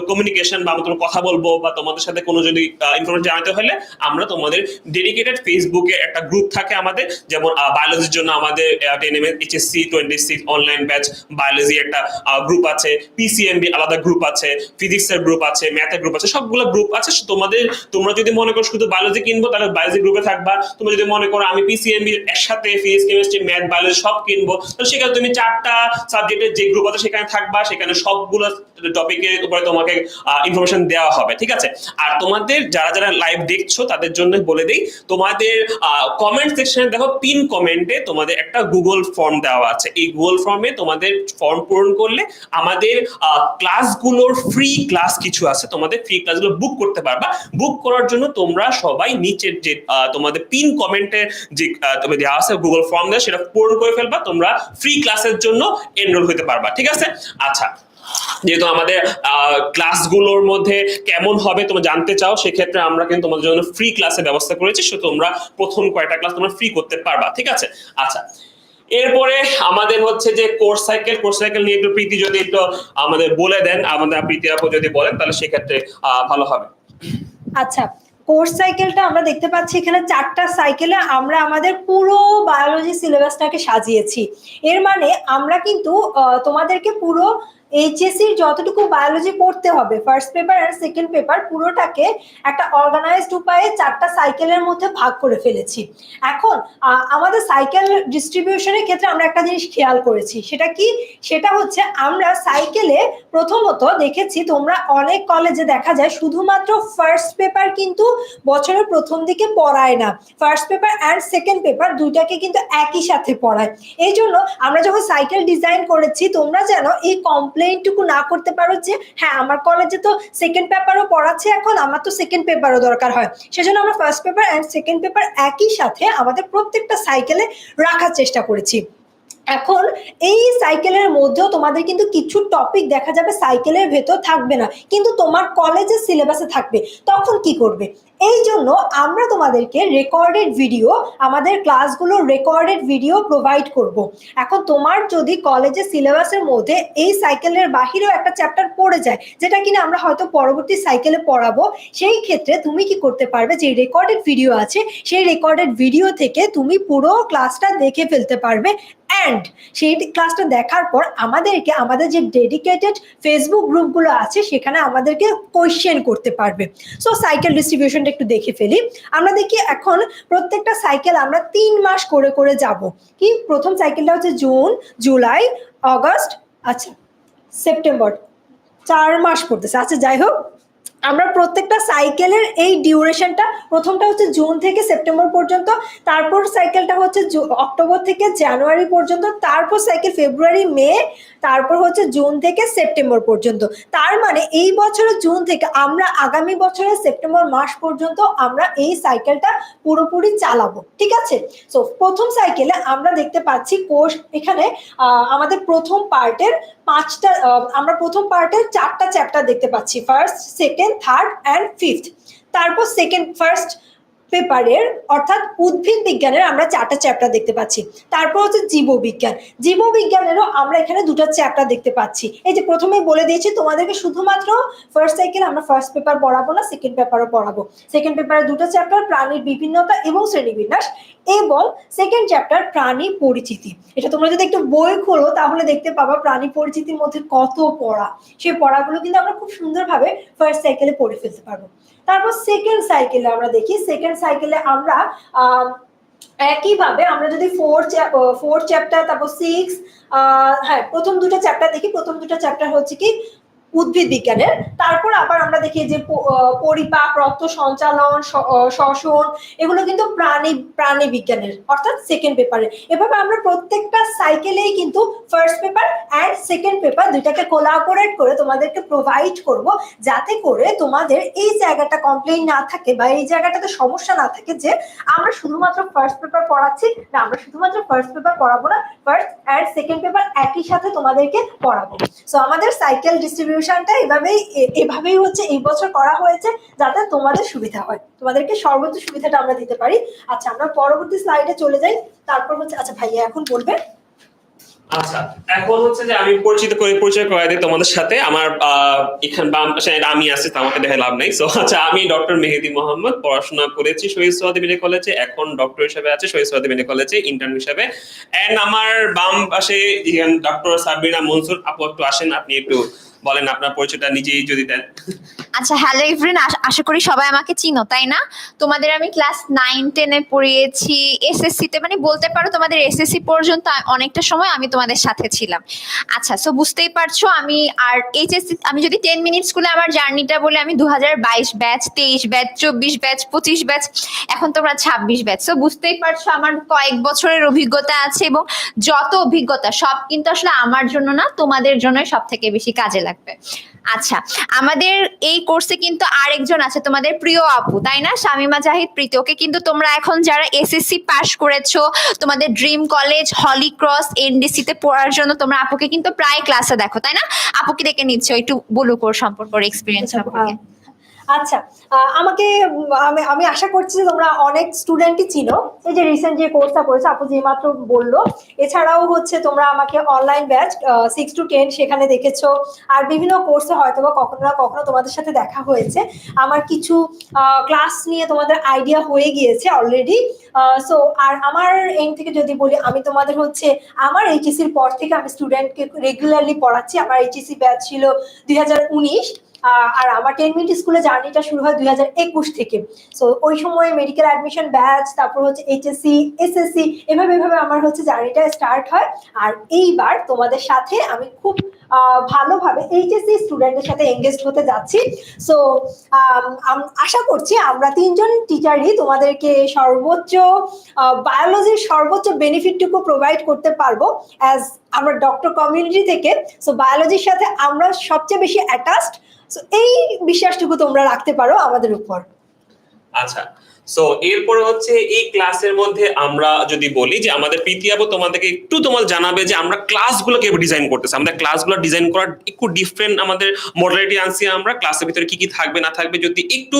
কমিউনিকেশন বা আমরা কথা বলবো, বা তোমাদের সাথে কোনো যদি ইনফরমেশন জানাতে হলে আমরা তোমাদের ডেডিকেটেড ফেসবুকে একটা গ্রুপ থাকে আমাদের, যেমন বায়োলজির জন্য আমাদের 10ms HSC 26 online batch biology একটা গ্রুপ আছে, পিসিএমবি আলাদা গ্রুপ আছে, ফিজিক্সের গ্রুপ আছে, ম্যাথের গ্রুপ আছে, সবগুলো গ্রুপ আছে। তোমরা যদি মনে করো শুধু বায়োলজি কিনবো তাহলে বায়োলজি গ্রুপে থাকবা। তোমরা যদি মনে করো আমি পিসিএমবি এর সাথে ফিজিক্স, কেমিস্ট্রি, ম্যাথ, বায়োলজি সব কিনবো, তাহলে সেখানে তুমি 4টা সাবজেক্টের যে গ্রুপ আছে সেখানে থাকবা। সেখানে সবগুলো টপিকের উপরে তোমাকে ইনফরমেশন দেওয়া হবে, ঠিক আছে? আর তোমাদের যারা লাইভ দেখছো তাদের জন্য বলে দেই, তোমাদের কমেন্ট সেকশনে দেখো পিন কমেন্টে তোমাদের একটা গুগল ফর্ম দেওয়া আছে। এই গুগল ফর্মে তোমাদের ফর্ম পূরণ করলে আমাদের ক্লাসগুলোর ফ্রি ক্লাস কিছু আছে, তোমাদের ফ্রি ক্লাসগুলো বুক করতে পারবা। বুক করার জন্য তোমরা সবাই নিচের যে তোমাদের পিন কমেন্টের যে দেওয়া আছে গুগল ফর্ম দেওয়া, সেটা পূরণ করে ফেলবা, তোমরা ফ্রি ক্লাসের জন্য এনরোল হতে পারবা, ঠিক আছে? আচ্ছা, যেহেতু আমাদের ক্লাসগুলোর মধ্যে কেমন হবে তোমরা জানতে চাও, সেক্ষেত্রে আমরা কিন্তু তোমাদের জন্য ফ্রি ক্লাসের ব্যবস্থা করেছি। সো তোমরা প্রথম কয়টা ক্লাস তোমরা ফ্রি করতে পারবা, ঠিক আছে? আচ্ছা, এরপরে আমাদের হচ্ছে যে কোর্স সাইকেল নিয়ে একটু প্রীতি যদি একটু আমাদের বলে দেন, আমাদের প্রীতি আপু যদি বলেন তাহলে সেক্ষেত্রে ভালো হবে। আচ্ছা, কোর্স সাইকেলটা আমরা দেখতে পাচ্ছি এখানে 4টা সাইকেলে আমরা আমাদের পুরো বায়োলজি সিলেবাসটাকে সাজিয়েছি। এর মানে আমরা কিন্তু তোমাদেরকে পুরো এইচএসসির যতটুকু বায়োলজি পড়তে হবে, ফার্স্ট পেপার আর সেকেন্ড পেপার পুরোটাকে একটা অর্গানাইজড উপায়ে 4টা সাইকেলের মধ্যে ভাগ করে ফেলেছি। এখন আমাদের সাইকেল ডিস্ট্রিবিউশনের ক্ষেত্রে আমরা একটা জিনিস খেয়াল করেছি, সেটা কি? সেটা হচ্ছে আমরা সাইকেলে প্রথমত দেখেছি তোমরা অনেক কলেজে দেখা যায় শুধুমাত্র ফার্স্ট পেপার কিন্তু বছরের প্রথম দিকে পড়ায় না, first paper and second paper দুইটাকে কিন্তু একই সাথে পড়ায়। এই জন্য আমরা যখন সাইকেল ডিজাইন করেছি তোমরা যেন এই কমপ্লেইনটুকু না করতে পারো যে হ্যাঁ আমার কলেজে তো সেকেন্ড পেপারও পড়াচ্ছে, এখন আমার তো সেকেন্ড পেপারও দরকার হয়। সেজন্য আমরা first paper and second paper একই সাথে আমাদের প্রত্যেকটা সাইকেলে রাখার চেষ্টা করেছি। এখন এই সাইকেলের মধ্যেও তোমাদের কিন্তু কিছু টপিক দেখা যাবে সাইকেলের ভেতর থাকবে না, কিন্তু তোমার কলেজের সিলেবাসে থাকবে। তখন কি করবে? এই জন্য আমরা তোমাদেরকে রেকর্ডেড ভিডিও, আমাদের ক্লাসগুলোর রেকর্ডেড ভিডিও প্রোভাইড করব। এখন তোমার যদি কলেজের সিলেবাসের মধ্যে এই সাইকেলের বাহিরেও একটা চ্যাপ্টার পড়ে যায়, যেটা কিনা আমরা হয়তো পরবর্তী সাইকেলে পড়াবো, সেই ক্ষেত্রে তুমি কি করতে পারবে, যে রেকর্ডেড ভিডিও আছে সেই রেকর্ডেড ভিডিও থেকে তুমি পুরো ক্লাসটা দেখে ফেলতে পারবে। অ্যান্ড সেই ক্লাসটা দেখার পর আমাদেরকে আমাদের যে ডেডিকেটেড ফেসবুক গ্রুপগুলো আছে সেখানে আমাদেরকে কোয়েশ্চেন করতে পারবে। সো সাইকেল ডিস্ট্রিবিউশনটা একটু দেখে ফেলি। আমরা দেখি এখন প্রত্যেকটা সাইকেল আমরা 3 মাস করে করে যাব। কি প্রথম সাইকেলটা হচ্ছে জুন, জুলাই, আগস্ট, আচ্ছা সেপ্টেম্বর, 4 মাস পড়তেছে। আচ্ছা যাই হোক, আমরা প্রত্যেকটা সাইকেলের এই ডিউরেশনটা, প্রথমটা হচ্ছে জুন থেকে সেপ্টেম্বর পর্যন্ত, তারপর সাইকেলটা হচ্ছে অক্টোবর থেকে জানুয়ারি পর্যন্ত, তারপর সাইকেল ফেব্রুয়ারি মে, তারপর হচ্ছে জুন থেকে সেপ্টেম্বর পর্যন্ত। তার মানে এই বছরের জুন থেকে আমরা আগামী বছরের সেপ্টেম্বর মাস পর্যন্ত আমরা এই সাইকেলটা পুরোপুরি চালাবো, ঠিক আছে? সো প্রথম সাইকেলে আমরা দেখতে পাচ্ছি কোর্স এখানে আমাদের প্রথম পার্টের আমরা প্রথম পার্টের 4টা চ্যাপ্টার দেখতে পাচ্ছি, first, second, third and fifth. তারপর ফার্স্ট পেপারের অর্থাৎ উদ্ভিদ বিজ্ঞানের আমরা 4টা চ্যাপ্টার দেখতে পাচ্ছি। তারপর হচ্ছে জীববিজ্ঞানেরও আমরা এখানে 2টা চ্যাপ্টার দেখতে পাচ্ছি। এই যে প্রথমেই বলে দিয়েছি তোমাদেরকে শুধুমাত্র ফার্স্ট সাইকেল আমরা ফার্স্ট পেপার পড়াবো না, সেকেন্ড পেপারও পড়াবো। সেকেন্ড পেপারে 2টা চ্যাপ্টার, প্রাণীর বিভিন্নতা এবং শ্রেণীবিন্যাস, এবং সেকেন্ড চ্যাপ্টার প্রাণী পরিচিতি। এটা তোমরা যদি একটু বই খোলো তাহলে দেখতে পাবা প্রাণী পরিচিতির মধ্যে কত পড়া, সেই পড়াগুলো কিন্তু আমরা খুব সুন্দরভাবে ফার্স্ট সাইকেলে পড়ে ফেলতে পারবো। তারপর সেকেন্ড সাইকেলে আমরা দেখি, সেকেন্ড সাইকেলে আমরা একইভাবে আমরা যদি ফোর চ্যাপ্টার, তারপর 6, হ্যাঁ প্রথম 2টা চ্যাপ্টার দেখি। প্রথম 2টা চ্যাপ্টার হচ্ছে কি উদ্ভিদ বিজ্ঞানের, তারপর আবার আমরা দেখি যে পরিপাক, রক্ত সঞ্চালন, শ্বসন, এগুলো কিন্তু প্রাণী বিজ্ঞানের অর্থাৎ সেকেন্ড পেপারে। এভাবে আমরা প্রত্যেকটা সাইকেলেই কিন্তু first paper and second paper দুইটাকে কোলাবোরেট করে তোমাদেরকে প্রোভাইড করব, যাতে করে তোমাদের এই জায়গাটা কমপ্লেইন না থাকে বা এই জায়গাটাতে সমস্যা না থাকে যে আমরা শুধুমাত্র ফার্স্ট পেপার পড়াচ্ছি। না, আমরা শুধুমাত্র ফার্স্ট পেপার পড়াবো না, ফার্স্ট অ্যান্ড সেকেন্ড পেপার একই সাথে তোমাদেরকে পড়াবো। সো আমাদের সাইকেল ডিস্ট্রিবিউশনটা এভাবেই হচ্ছে এই বছর করা হয়েছে, যাতে তোমাদের সুবিধা হয়, তোমাদেরকে সর্বোচ্চ সুবিধাটা আমরা দিতে পারি। আচ্ছা, আমরা পরবর্তী স্লাইডে চলে যাই। তারপর হচ্ছে, আচ্ছা ভাইয়া এখন বলবে। আচ্ছা, এখন হচ্ছে যে আমি পরিচয় করাই দিই তোমাদের সাথে। আমার এখানে বাম পাশে আমি আছি, তো আমাকে দেখে লাভ নাই। সো আচ্ছা, আমি ডক্টর মেহেদি মোহাম্মদ, পড়াশোনা করেছি শহীদ সোহাদি মেডিকেল কলেজে, এখন ডক্টর হিসেবে আছে শহীদ সোহাদি মেডিকেল কলেজে ইন্টার্ন হিসেবে। এন্ড আমার বাম পাশে ডক্টর সাবিনা মনসুর আপু, একটু আসেন, আপনি একটু বলেন আপনার পরিচয়টা নিজেই যদি দেন। আচ্ছা, হ্যালো এভরিওয়ান, আশা করি সবাই আমাকে চিনো, তাই না? তোমাদের আমি ক্লাস 9-10 এ পড়িয়েছি, এসএসসি তে, মানে বলতে পারো তোমাদের এসএসসি পর্যন্ত অনেকটা সময় আমি তোমাদের সাথে ছিলাম। আচ্ছা, সো বুঝতেই পারছো আমি আর এইচএসসি, আমি যদি 10 মিনিট স্কুলে আমার জার্নিটা বলে, আমি 2022 ব্যাচ, 23 ব্যাচ, 24 ব্যাচ, 25 ব্যাচ, এখন তোমরা 26 ব্যাচ। সো বুঝতেই পারছো আমার কয়েক বছরের অভিজ্ঞতা আছে, এবং যত অভিজ্ঞতা সব কিন্তু আসলে আমার জন্য না, তোমাদের জন্যই সব থেকে বেশি কাজে লাগবে। আচ্ছা, আমাদের এই কোর্সে কিন্তু আরেকজন আছে, তোমাদের প্রিয় আপু, তাই না? শামিমা জাহিদ প্রীতি। ওকে কিন্তু তোমরা এখন যারা এসএসসি পাস করেছো, তোমাদের dream college, Holy Cross, NDC তে পড়ার জন্য তোমরা আপুকে কিন্তু প্রায় ক্লাসে দেখো, তাই না? আপুকে দেখে নিচ্ছ, একটু বলো কোর্স সম্পর্কে, এক্সপিরিয়েন্স সম্পর্কে। আচ্ছা, আমাকে আমি আশা করছি যে তোমরা অনেক স্টুডেন্টই চিনো, এই যে রিসেন্ট যে কোর্সটা করেছে আপু যে মাত্র বললো। এছাড়াও হচ্ছে তোমরা আমাকে অনলাইন ব্যাচ 6 to 10 সেখানে দেখেছো, আর বিভিন্ন কোর্সে হয়তো বা কখনো না কখনো তোমাদের সাথে দেখা হয়েছে। আমার কিছু ক্লাস নিয়ে তোমাদের আইডিয়া হয়ে গিয়েছে অলরেডি। সো আর আমার এন্ড থেকে যদি বলি, আমি তোমাদের হচ্ছে আমার এইচএসসির পর থেকে আমি স্টুডেন্টকে রেগুলারলি পড়াচ্ছি। আমার এইচএসসি ব্যাচ ছিল 2019, আর আমার 10 মিনিট স্কুলে জার্নিটা শুরু হয় 2021 থেকে। সো ওই সময় মেডিকেল অ্যাডমিশন ব্যাচ, তারপর হচ্ছে এইচএসসি, এসএসসি, এভাবে আমার হচ্ছে জার্নিটা স্টার্ট হয়। আর এইবার তোমাদের সাথে আমি খুব ভালোভাবে এইচএসসি স্টুডেন্টের সাথে এঙ্গেজড হতে যাচ্ছি। সো আশা করছি আমরা 3জন টিচারই তোমাদেরকে সর্বোচ্চ বায়োলজির সর্বোচ্চ বেনিফিটটুকু প্রোভাইড করতে পারবো অ্যাজ আমরা ডক্টর কমিউনিটি থেকে। সো বায়োলজির সাথে আমরা সবচেয়ে বেশি অ্যাটাচড। সো এই বিশ্বাসটুকু তোমরা রাখতে পারো আমাদের উপর। আচ্ছা, সো এরপরে হচ্ছে এই ক্লাসের মধ্যে আমরা যদি বলি যে আমাদের প্রীতি আপু তোমাদেরকে একটু তোমার জানাবে যে আমরা ক্লাসগুলো কিভাবে ডিজাইন করতেছি। আমাদের ক্লাসগুলো ডিজাইন করার একটু ডিফারেন্ট আমাদের মডালিটি আনছি আমরা। ক্লাসের ভিতরে কি কি থাকবে না থাকবে যদি একটু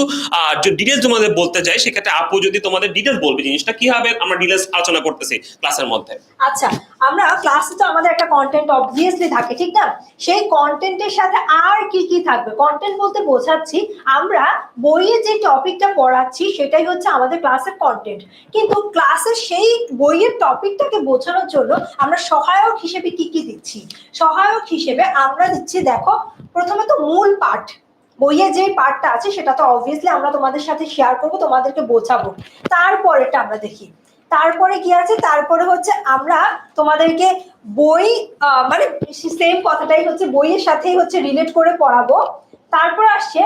ডিটেলস তোমাদের বলতে চাই, সেক্ষেত্রে আপু যদি তোমাদের ডিটেলস বলবে জিনিসটা কিভাবে আমরা ডিটেলস আলোচনা করতেছি ক্লাসের মধ্যে। আচ্ছা, আমরা ক্লাসে তো আমাদের একটা কন্টেন্ট অবভিয়াসলি থাকে, ঠিক না? সেই কন্টেন্টের সাথে আর কি কি থাকবে? কন্টেন্ট বলতে বোঝাচ্ছি আমরা বইয়ে যে টপিকটা পড়াচ্ছি সেটাই হচ্ছে আমাদের ক্লাসের কন্টেন্ট। কিন্তু ক্লাসে সেই বইয়ের টপিকটাকে বোঝানোর জন্য আমরা সহায়ক হিসেবে কি কি দিচ্ছি? সহায়ক হিসেবে আমরা দিচ্ছি, দেখো, প্রথমে তো মূল পাঠ, বইয়ে যে পার্টটা আছে সেটা তো অবভিয়াসলি আমরা তোমাদের সাথে শেয়ার করবো, তোমাদেরকে বোঝাবো। তারপরেটা আমরা দেখি, তারপরে কি আছে, তারপরে হচ্ছে আমরা তোমাদেরকে বই মানে সেম কথাটাই হচ্ছে বইয়ের সাথেই হচ্ছে রিলেট করে পড়াবো। তারপর আসছে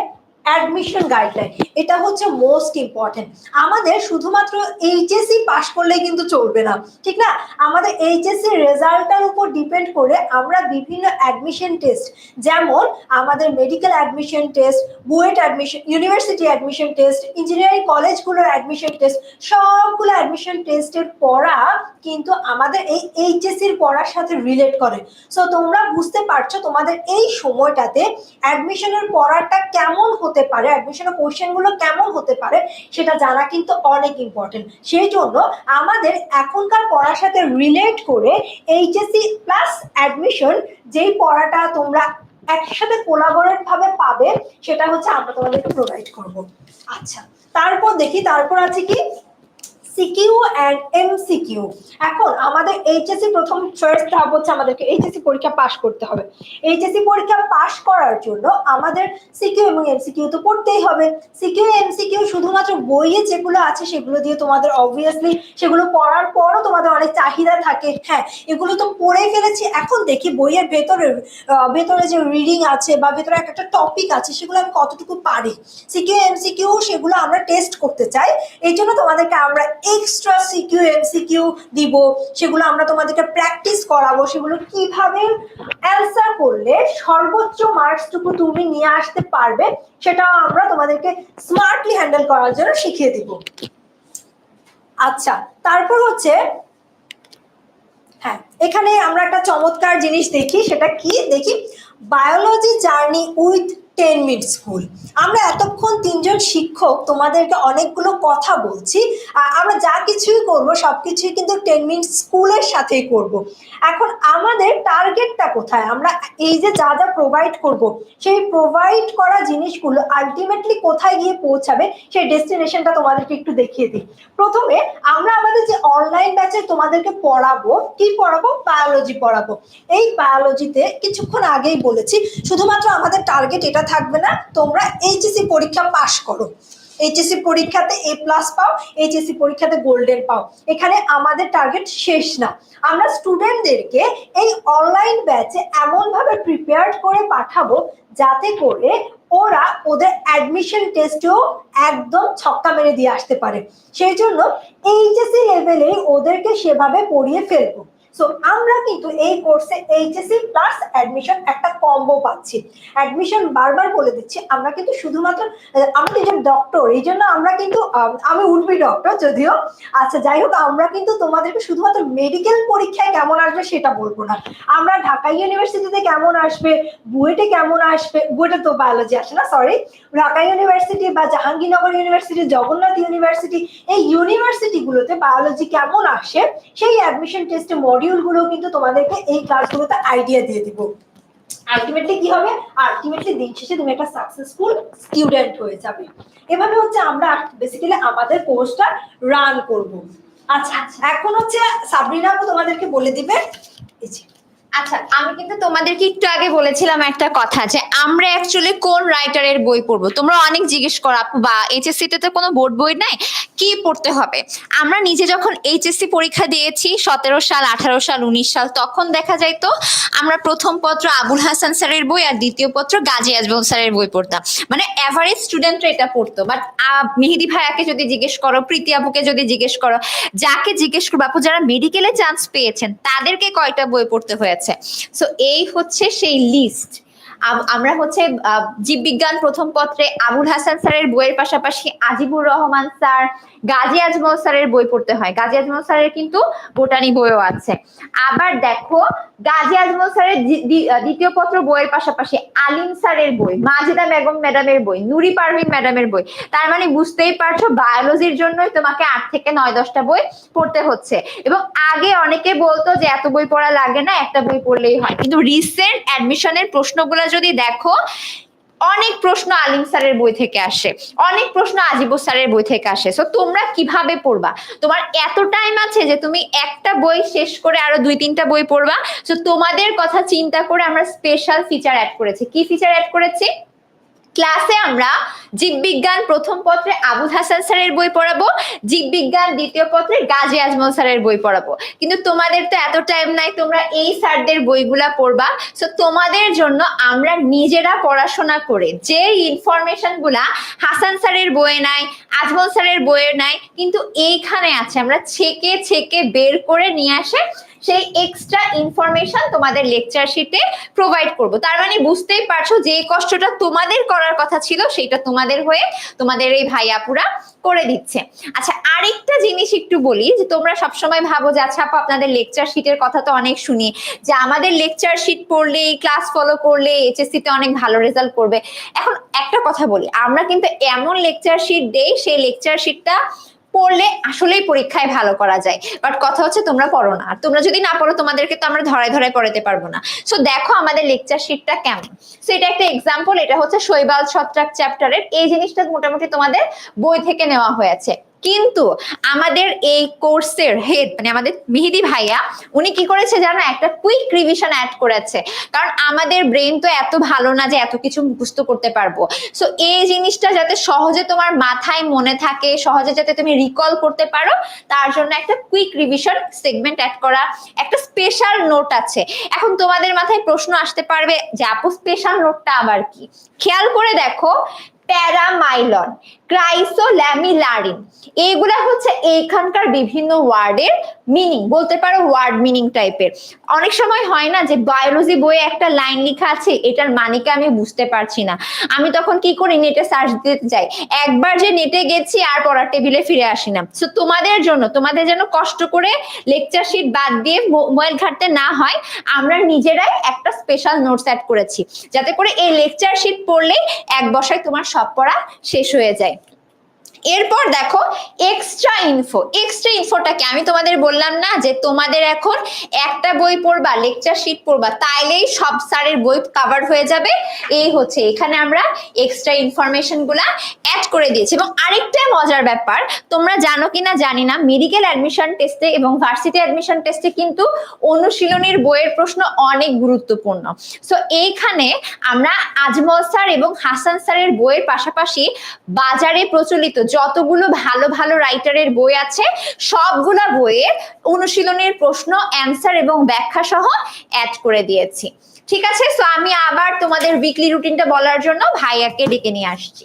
অ্যাডমিশন গাইডলাইন, এটা হচ্ছে মোস্ট ইম্পর্টেন্ট। আমাদের শুধুমাত্র এইচএসসি পাশ করলেই কিন্তু চলবে না, ঠিক না? আমাদের এইচএসসি রেজাল্টের উপর ডিপেন্ড করে আমরা বিভিন্ন অ্যাডমিশন টেস্ট, যেমন আমাদের medical admission test, BUET admission, university admission test, engineering কলেজগুলোর অ্যাডমিশন টেস্ট, সবগুলো অ্যাডমিশন টেস্টের পড়া কিন্তু আমাদের এই এইচএসসির পড়ার সাথে রিলেট করে। সো তোমরা বুঝতে পারছো তোমাদের এই সময়টাতে অ্যাডমিশনের পড়াটা কেমন হতে পারে, অ্যাডমিশনের কোশ্চেনগুলো কেমন হতে পারে, সেটা জানা কিন্তু অনেক ইম্পর্টেন্ট। সেই জন্য আমাদের এখনকার পড়ার সাথে রিলেট করে এইচএসসি প্লাস অ্যাডমিশন যেই পড়াটা তোমরা একসাথে কোলাবোরেট ভাবে পাবে, সেটা হচ্ছে আমরা তোমাদেরকে প্রোভাইড করব। আচ্ছা, তারপর দেখি, তারপর আছে কি সিকিউ অ্যান্ড এমসিকিউ। এখন আমাদের এইচএসসি প্রথম ফার্স্ট ধাপ হচ্ছে আমাদেরকে এইচএসসি পরীক্ষা পাশ করতে হবে। এইচএসসি পরীক্ষা পাশ করার জন্য আমাদের সিকিউ এবং এমসিকিউ তো পড়তেই হবে। সিকিউ এমসিকিউ শুধুমাত্র বইয়ে যেগুলো আছে সেগুলো দিয়ে তোমাদের অবভিয়াসলি সেগুলো পড়ার পরও তোমাদের অনেক চাহিদা থাকে, হ্যাঁ এগুলো তো পড়ে ফেলেছি। এখন দেখি বইয়ের ভেতরে যে রিডিং আছে বা ভেতরে একটা টপিক আছে সেগুলো আমি কতটুকু পারি। সিকিউ এমসিকিউ সেগুলো আমরা টেস্ট করতে চাই, এই জন্য তোমাদেরকে আমরা এক্সট্রা সিকিউ এমসিকিউ দিব, সেগুলো আমরা তোমাদেরকে প্র্যাকটিস করাবো, সেগুলো কিভাবে অ্যান্সার করলে সর্বোচ্চ মার্কসটুকু তুমি নিয়ে আসতে পারবে সেটাও আমরা তোমাদেরকে স্মার্টলি হ্যান্ডেল করার জন্য শিখিয়ে দিব। আচ্ছা, তারপর হচ্ছে হ্যাঁ, এখানে আমরা একটা চমৎকার জিনিস দেখি, সেটা কি দেখি, biology journey with 10 minute school. আমরা এতক্ষণ তিনজন শিক্ষক তোমাদেরকে অনেকগুলো কথা বলছি, আমরা যা কিছুই করব সবকিছুই কিন্তু 10 মিনিট স্কুলের সাথেই করব। এখন আমাদের টার্গেটটা কোথায়, আমরা এই যে যা যা প্রোভাইড করব সেই প্রোভাইড করা জিনিসগুলো আলটিমেটলি কোথায় গিয়ে পৌঁছাবে সেই ডেস্টিনেশনটা তোমাদেরকে একটু দেখিয়ে দিই। প্রথমে আমরা আমাদের যে অনলাইন ব্যাচে তোমাদেরকে পড়াবো, কি পড়াবো, বায়োলজি পড়াবো। এই বায়োলজিতে কিছুক্ষণ আগেই বলেছি শুধুমাত্র আমাদের টার্গেট এটা থাকবে না তোমরা এইচএসসি পরীক্ষা পাশ করো, এইচএসসি পরীক্ষাতে A+ পাও, এইচএসসি পরীক্ষাতে গোল্ডেন পাও, এখানে আমাদের টার্গেট শেষ না। আমরা স্টুডেন্টদেরকে এই অনলাইন ব্যাচে এমন ভাবে প্রিপেয়ার করে পাঠাবো যাতে করে ওরা ওদের অ্যাডমিশন টেস্টেও একদম ছক্কা মেরে দিয়ে আসতে পারে। সেই জন্য এইচএসসি লেভেলে ওদেরকে সেভাবে পড়িয়ে ফেলবো। সো আমরা কিন্তু এই কোর্সে এইচএসসি প্লাস অ্যাডমিশন একটা কম্বো পাচ্ছি। অ্যাডমিশন বারবার বলে দিচ্ছি, আমরা কিন্তু শুধুমাত্র আমরা একজন ডক্টর, এই জন্য আমরা কিন্তু আমি উঠবি ডক্টর যদিও, আচ্ছা যাই হোক, আমরা কিন্তু তোমাদেরকে শুধুমাত্র মেডিকেল পরীক্ষায় কেমন আসবে সেটা বলবো না, আমরা ঢাকা ইউনিভার্সিটিতে কেমন আসবে, বুয়েটে কেমন আসবে, বুয়েটে তো বায়োলজি আসে না সরি, ঢাকা ইউনিভার্সিটি বা জাহাঙ্গীরনগর ইউনিভার্সিটি, জগন্নাথ ইউনিভার্সিটি, এই ইউনিভার্সিটিগুলোতে বায়োলজি কেমন আসে সেই অ্যাডমিশন টেস্টে মডিউলগুলো কিন্তু তোমাদেরকে এই ক্লাসগুলোতে আইডিয়া দিয়ে দিব। আলটিমেটলি কি হবে, আলটিমেটলি দিন শেষে তুমি একটা সাকসেসফুল স্টুডেন্ট হয়ে যাবে। এভাবে হচ্ছে আমরা বেসিক্যালি আমাদের কোর্সটা রান করব। আচ্ছা, এখন হচ্ছে সাবরিনা আপু তোমাদেরকে বলে দিবে। আচ্ছা, আমি কিন্তু তোমাদেরকে একটু আগে বলেছিলাম একটা কথা যে আমরা অ্যাকচুয়ালি কোন রাইটারের বই পড়বো। তোমরা অনেক জিজ্ঞেস করো আপু বা এইচএসসি তে তো কোনো বোর্ড বই নাই, কি পড়তে হবে। আমরা নিজে যখন এইচএসসি পরীক্ষা দিয়েছি 17 সাল, 18 সাল, 19 সাল, তখন দেখা যায় তো আমরা প্রথম পত্র আবুল হাসান স্যারের বই আর দ্বিতীয় পত্র গাজী আজমল স্যারের বই পড়তাম, মানে এভারেজ স্টুডেন্টরা এটা পড়তো। বাট মেহেদি ভাইয়াকে যদি জিজ্ঞেস করো, প্রীতি আপুকে যদি জিজ্ঞেস করো, যাকে জিজ্ঞেস করবো, আপু যারা মেডিকেলে চান্স পেয়েছেন তাদেরকে কয়টা বই পড়তে হয়েছে। সো এই হচ্ছে সেই লিস্ট। আমরা হচ্ছে জীববিজ্ঞান প্রথম পত্রে আবুল হাসান স্যারের বইয়ের পাশাপাশি আজিবুর রহমান স্যার, গাজী আজমল স্যারের বই পড়তে হয়। গাজী আজমল স্যারের কিন্তু বোটানি বইও আছে। আবার দেখো গাজী আজমল স্যারের দ্বিতীয় পত্র বইয়ের পাশাপাশি আলিম স্যারের বই, মাজেদা বেগম ম্যাডামের বই, নুরি পারভিন ম্যাডামের বই। তার মানে বুঝতেই পারছো বায়োলজির জন্যই তোমাকে 8 থেকে 9-10টা বই পড়তে হচ্ছে। এবং আগে অনেকে বলতো যে এত বই পড়া লাগে না, একটা বই পড়লেই হয়, কিন্তু রিসেন্ট অ্যাডমিশনের প্রশ্নগুলো যদি দেখো, অনেক প্রশ্ন আলিম স্যারের বই থেকে আসে, অনেক প্রশ্ন আজিবুর স্যারের বই থেকে আসে। সো তোমরা কিভাবে পড়বা, তোমার এত টাইম আছে যে তুমি একটা বই শেষ করে আরো 2-3টা বই পড়বা। সো তোমাদের কথা চিন্তা করে আমরা স্পেশাল ফিচার অ্যাড করেছি। কি ফিচার অ্যাড করেছি, ক্লাসে আমরা জীববিজ্ঞান প্রথম পত্রে আবুল হাসান স্যারের বই পড়াবো, জীববিজ্ঞান দ্বিতীয় পত্রে গাজী আজমল স্যারের বই পড়াবো। কিন্তু তোমাদের তো এত টাইম নাই, তোমরা এই স্যারদের বইগুলা পড়বা। সো তোমাদের জন্য আমরা নিজেরা পড়াশোনা করে যে ইনফরমেশন গুলা হাসান স্যারের বইয়ে নাই, আজমল স্যারের বইয়ে নাই, কিন্তু এইখানে আছে, আমরা ছেকে ছেকে বের করে নিয়ে আসে সেই এক্সট্রা ইনফরমেশন তোমাদের লেকচার শিটে প্রোভাইড করব। তার মানে বুঝতেই পারছো যে কষ্টটা তোমাদের করার কথা ছিল সেটা তোমাদের হয়ে তোমাদের এই ভাই আপুরা করে দিচ্ছে। আচ্ছা, আরেকটা জিনিস একটু বলি, যে তোমরা সবসময় ভাবো যে আচ্ছা আপু আপনাদের লেকচার শিটের কথা তো অনেক শুনি, যে আমাদের লেকচার শিট পড়লে, ক্লাস ফলো করলে এইচএসসি তে অনেক ভালো রেজাল্ট করবে। এখন একটা কথা বলি, আমরা কিন্তু এমন লেকচার শিট দেই, সেই লেকচার শিটটা পড়লে আসলেই পরীক্ষায় ভালো করা যায়, বাট কথা হচ্ছে তোমরা পড়ো না। আর তোমরা যদি না পড়ো তোমাদেরকে তো আমরা ধরায় ধরায় পড়াতে পারবো না। সো দেখো আমাদের লেকচার শিটটা কেমন। সো এটা একটা এক্সাম্পল, এটা হচ্ছে শৈবাল ছত্রাক চ্যাপ্টারের। এই জিনিসটা মোটামুটি তোমাদের বই থেকে নেওয়া হয়েছে, কিন্তু আমাদের এই কোর্সের হেড মানে আমাদের মেহেদি ভাইয়া উনি কি করেছে জানো, একটা কুইক রিভিশন অ্যাড করেছে। কারণ আমাদের ব্রেন তো এত ভালো না যে এত কিছু মুখস্থ করতে পারবো। সো এই জিনিসটা যাতে সহজে তোমার মাথায় মনে থাকে, সহজে যাতে তুমি রিকল করতে পারো, তার জন্য একটা কুইক রিভিশন সেগমেন্ট অ্যাড করা, একটা স্পেশাল নোট আছে। এখন তোমাদের মাথায় প্রশ্ন আসতে পারবে যে আপু স্পেশাল নোটটা আবার কি? খেয়াল করে দেখো, প্যারামাইলন, ক্রাইসোল্যামিলারিন, এইগুলা হচ্ছে এইখানকার বিভিন্ন ওয়ার্ডের মিনিং, বলতে পারো ওয়ার্ড মিনিং টাইপের। অনেক সময় হয় না যে বায়োলজি বইয়ে একটা লাইন লেখা আছে, এটার মানেকে আমি বুঝতে পারছি না, আমি তখন কি করি, নেটে সার্চ দিতে যাই, একবার যে নেটে গেছি আর পড়ার টেবিলে ফিরে আসি না। সো তোমাদের জন্য, তোমাদের যেন কষ্ট করে লেকচার শিট বাদ দিয়ে মোবাইল ঘাটতে না হয়, আমরা নিজেরাই একটা স্পেশাল নোটস অ্যাড করেছি, যাতে করে এই লেকচার শিট পড়লেই এক বসায় তোমার সব পড়া শেষ হয়ে যায়। এরপর দেখো এক্সট্রা ইনফো। এক্সট্রা ইনফোটাকে আমি তোমাদের বললাম না যে তোমাদের এখন একটা বই পড়বা, লেকচার শিট পড়বা, তাইলেই সব স্যারের বই কভার হয়ে যাবে। এই হচ্ছে এখানে আমরা এক্সট্রা ইনফরমেশন গুলা অ্যাড করে দিয়েছি। এবং আরেকটা মজার ব্যাপার, তোমরা জানো কিনা জানি না, মেডিকেল অ্যাডমিশন টেস্টে এবং ভার্সিটি অ্যাডমিশন টেস্টে কিন্তু অনুশীলনীর বইয়ের প্রশ্ন অনেক গুরুত্বপূর্ণ। সো এইখানে আমরা আজমল স্যার এবং হাসান স্যারের বইয়ের পাশাপাশি বাজারে প্রচলিত যতগুলো ভালো ভালো রাইটারের বই আছে সবগুলা বইয়ের অনুশীলনের প্রশ্ন, অ্যান্সার এবং ব্যাখ্যা সহ অ্যাড করে দিয়েছি। ঠিক আছে, সো আমি আবার তোমাদের উইকলি রুটিনটা বলার জন্য ভাইয়াকে ডেকে নিয়ে আসছি।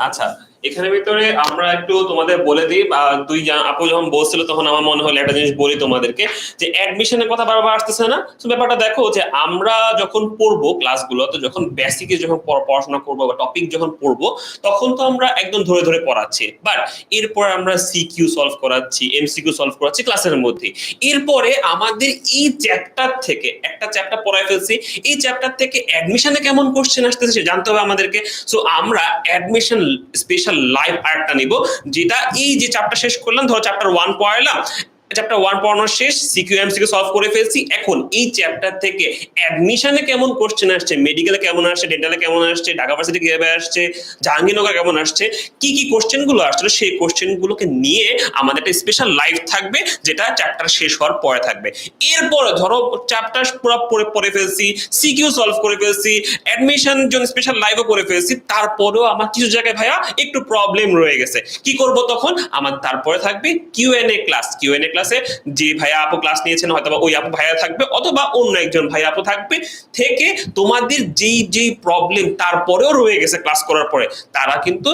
আচ্ছা, এখানে ভিতরে আমরা একটু তোমাদের বলে দিই, দুই আপু যখন বলছিল তখন আমার মনে হলো একটা জিনিস বলি তোমাদেরকে, যে অ্যাডমিশনের কথা বারবার আসতেছে না। তো ব্যাপারটা দেখো, যে আমরা যখন পড়বো ক্লাসগুলো, তো যখন বেসিকে যখন পড়াশোনা করবো বা টপিক যখন পড়বো, তখন তো আমরা একদম ধরে ধরে পড়াচ্ছি, বাট এরপর আমরা সিকিউ সলভ করাচ্ছি, এমসিকিউ সলভ করাচ্ছি ক্লাসের মধ্যে। এরপরে আমাদের এই চ্যাপ্টার থেকে একটা চ্যাপ্টার পড়ায় ফেলছি, এই চ্যাপ্টার থেকে অ্যাডমিশনে কেমন কোশ্চেন আসতেছে জানতে হবে আমাদেরকে। সো আমরা অ্যাডমিশন স্পেশাল লাইভ আর্টটা নিব, যেটা এই যে চ্যাপ্টার শেষ করলাম, ধরো চ্যাপ্টার 1 পড়াইলাম, চ্যাপ্টার 1 পড়ানো শেষ, সিকিউ এমসিকিউ সলভ করে ফেলছি, এখন এই চ্যাপ্টার থেকে অ্যাডমিশনে কেমন কোশ্চেন আসছে, মেডিকেলে কেমন আসছে, ডেন্টালে কেমন আসছে, ঢাকা ভার্সিটি কিভাবে আসছে, জাহাঙ্গীরনগর কেমন আসছে, কি কি কোশ্চেন গুলো আসছে, সেই কোশ্চেন গুলোকে নিয়ে আমাদের একটা স্পেশাল লাইভ থাকবে, যেটা চ্যাপ্টার শেষ হওয়ার পরে থাকবে। এরপরে ধরো চ্যাপ্টার পুরো পড়ে ফেলছি, সিকিউ সলভ করে ফেলছি, অ্যাডমিশন জন্য স্পেশাল লাইভও করে ফেলছি, তারপরেও আমার কিছু জায়গায় ভাইয়া একটু প্রবলেম রয়ে গেছে, কি করব তখন? আমার তারপরে থাকবে কিউএনএ ক্লাস। কিউএনএ ক্লাসে যে ভাইয়া আপু ক্লাস নিয়েছেন, হয়তো ওই আপু ভাইয়া থাকবে, অথবা অন্য একজন ভাইয়া আপু থাকবে, থেকে তোমাদের যেই যেই প্রবলেম তারপরেও রয়ে গেছে ক্লাস করার পরে, তারা কিন্তু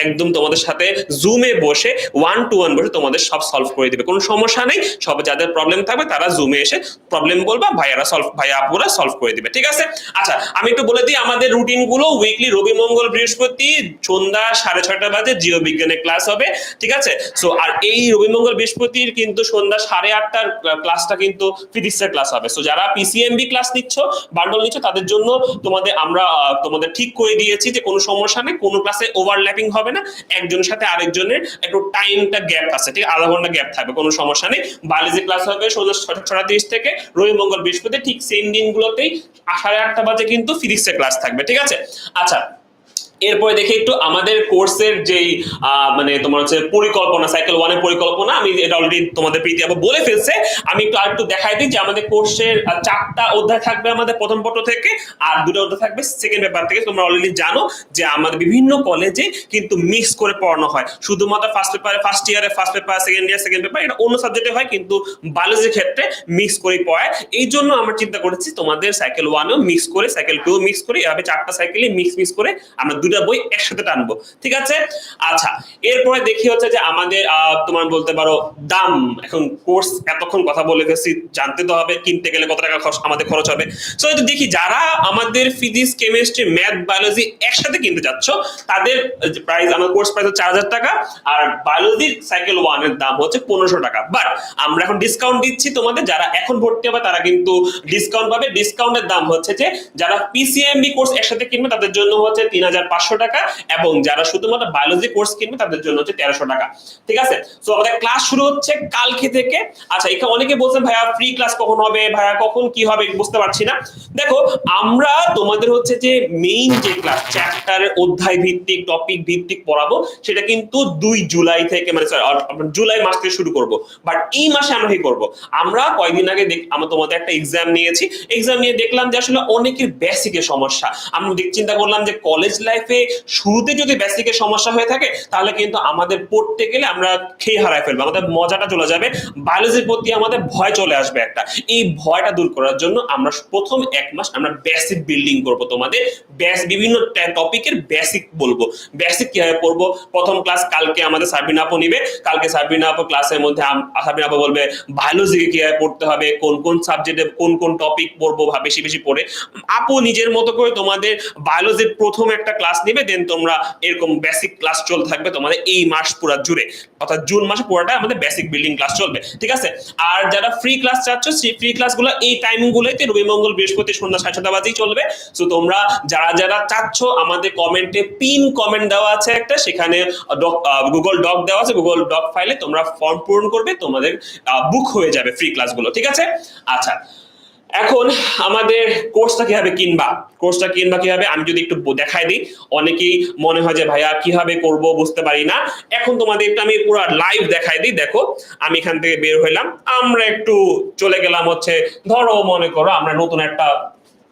একদম তোমাদের সাথে জুমে বসে 1-to-1 বসে তোমাদের সব সলভ করে দিবে, কোনো সমস্যা নেই। সব যাদের প্রবলেম থাকবে তারা জুমে এসে প্রবলেম বলবা, ভাইয়া আপুরা সলভ করে দিবে, ঠিক আছে? আচ্ছা, আমি একটু বলে দিই আমাদের রুটিন গুলো। উইকলি রবি মঙ্গল বৃহস্পতি সন্ধ্যা 6:30 বাজে জীববিজ্ঞানের ক্লাস হবে, ঠিক আছে? সো আর এই রবি মঙ্গল বৃহস্পতির কিন্তু সন্ধ্যা 8:30টার ক্লাসটা কিন্তু ফিজিক্সের ক্লাস হবে। সো যারা পিসিএমবি ক্লাস নিচ্ছ, বান্ডল নিচ্ছ, তাদের জন্য আমরা তোমাদের ঠিক করে দিয়েছি যে কোনো সমস্যা নেই, কোনো ক্লাসে ওভারল্যাপিং হবে না, একজনের সাথে আরেকজনের একটু টাইমটা গ্যাপ আছে, ঠিক, আধা ঘন্টা গ্যাপ থাকবে, কোনো সমস্যা নেই। বায়োলজি ক্লাস হবে সন্ধ্যা 6:30 থেকে রবি মঙ্গল বৃহস্পতি, ঠিক সেম দিনগুলোতেই 8:30 বাজে কিন্তু ফিজিক্সের ক্লাস থাকবে, ঠিক আছে? আচ্ছা, এরপরে দেখি একটু আমাদের কোর্সের যেই মানে তোমার হচ্ছে পরিকল্পনা, সাইকেল 1 এর পরিকল্পনা, আমি এটা অলরেডি তোমাদের প্রীতি আপু বলে ফেলছে। আমি একটু আরেকটু দেখাই দিই যে আমাদের কোর্সের 4টা অধ্যায় থাকবে আমাদের প্রথম পত্র থেকে, আর 2টা অধ্যায় থাকবে সেকেন্ড পেপার থেকে। তোমরা অলরেডি জানো যে আমাদের বিভিন্ন কলেজে কিন্তু মিক্স করে পড়ানো হয়, শুধুমাত্র ফার্স্ট পেপারে ফার্স্ট ইয়ারে first paper, second year second paper, এটা অন্য সাবজেক্টে হয়, কিন্তু বায়োলজির ক্ষেত্রে মিক্স করে পড়ায়। এই জন্য আমরা চিন্তা করেছি তোমাদের সাইকেল 1ও মিক্স করে, সাইকেল 2 মিক্স করে, এভাবে 4টা সাইকেলই মিক্স করে আমরা 2টা বই একসাথে টানবো, ঠিক আছে? আচ্ছা, এরপরে দেখি হচ্ছে যে আমাদের তোমার বলতে পারো দাম। এখন কোর্স এতক্ষণ কথা বলে গেছি, জানতে তো হবে কিনতে গেলে কত টাকা আমাদের খরচ হবে। সো এটা দেখি যারা আমাদের ফিজিক্স, কেমিস্ট্রি, ম্যাথ, বায়োলজি একসাথে কিনতে যাচ্ছ, তাদের প্রাইস, আমার কোর্স প্রাইস 4000 টাকা, আর বায়োলজির সাইকেল 1 এর দাম হচ্ছে 1500 টাকা। বাট আমরা এখন ডিসকাউন্ট দিচ্ছি তোমাদের, যারা এখন ভর্তি হবে তারা কিন্তু ডিসকাউন্ট পাবে। ডিসকাউন্টের দাম হচ্ছে যে যারা পিসিএমবি কোর্স একসাথে কিনবে তাদের জন্য হচ্ছে 3500 টাকা, এবং যারা শুধুমাত্র বায়োলজি কোর্স কিনবে তাদের জন্য হচ্ছে 1300 টাকা, ঠিক আছে? সো আমাদের ক্লাস শুরু হচ্ছে কালকে থেকে। আচ্ছা, এখানে অনেকে বলছেন ভাইয়া ফ্রি ক্লাস কখন হবে, ভাইয়া কখন কি হবে, বুঝতে পারছি না। দেখো, আমরা তোমাদের হচ্ছে যে মেইন যে ক্লাস, চ্যাপ্টারের অধ্যায় ভিত্তিক, টপিক ভিত্তিক পড়াবো, সেটা কিন্তু 2 জুলাই থেকে, মানে জুলাই মাস থেকে শুরু করব। বাট এই মাসে আমরা কি করব, আমরা কয়েকদিন আগে আমরা তোমাদের একটা এক্সাম নিয়েছি, এক্সাম নিয়ে দেখলাম যে আসলে অনেকের বেসিকের সমস্যা। আমরা চিন্তা করলাম যে কলেজ লাইফে শুরুতে যদি বেসিকের সমস্যা হয়ে থাকে, তাহলে কিন্তু আমাদের পড়তে গেলে আমরা খেয়ে হারায় ফেলবো, আমাদের মজাটা চলে যাবে, বায়োলজির প্রতি আমাদের ভয় চলে আসবে একটা। এই ভয়টা দূর করার জন্য আমরা প্রথম 1 মাস আমরা বেসিক বিল্ডিং করব, তোমাদের বিভিন্ন টপিকের বেসিক বলবো। বেসিক কিভাবে পড়বো, প্রথম ক্লাস কালকে আমাদের সাবিনা আপু নিবে। কালকে সাবিনা আপু ক্লাসের মধ্যে সাবিনা আপু বলবে বায়োলজিকে কিভাবে পড়তে হবে, কোন কোন সাবজেক্টে কোন কোন টপিক পড়বো, বেশি বেশি পড়ে আপু নিজের মতো করে তোমাদের বায়োলজির প্রথম একটা ক্লাস নিবে। দেন তোমরা এরকম বেসিক ক্লাস চলতে থাকবে তোমাদের এই মাস পুরো জুড়ে, অর্থাৎ জুন মাসে পুরোটা আমাদের বেসিক বিল্ডিং ক্লাস চলবে, ঠিক আছে? আর যারা ফ্রি ক্লাস চাচ্ছ, সেই ফ্রি ক্লাসগুলো এই টাইমিং গুলোতে রবি, মঙ্গল, বৃহস্পতি সন্ধ্যা 7:30 বাজেই চলবে। সো তোমরা যারা যারা চাচ্ছ, আমাদের কমেন্টে পিন কমেন্ট দেওয়া আছে একটা, সেখানে গুগল ডক দেওয়া আছে, গুগল ডক ফাইলে তোমরা ফর্ম পূরণ করবে, তোমাদের বুক হয়ে যাবে ফ্রি ক্লাসগুলো, ঠিক আছে? আচ্ছা, এখন আমাদের কোর্সটা কিভাবে কিনবা, কিভাবে আমি যদি একটু দেখাই দিই, অনেকেই মনে হয় যে ভাইয়া কিভাবে করব বুঝতে পারি না। এখন তোমাদের একটু আমি পুরো লাইভ দেখাই দিই। দেখো, আমি এখান থেকে বের হইলাম, আমরা একটু চলে গেলাম হচ্ছে, ধরো মনে করো আমরা নতুন একটা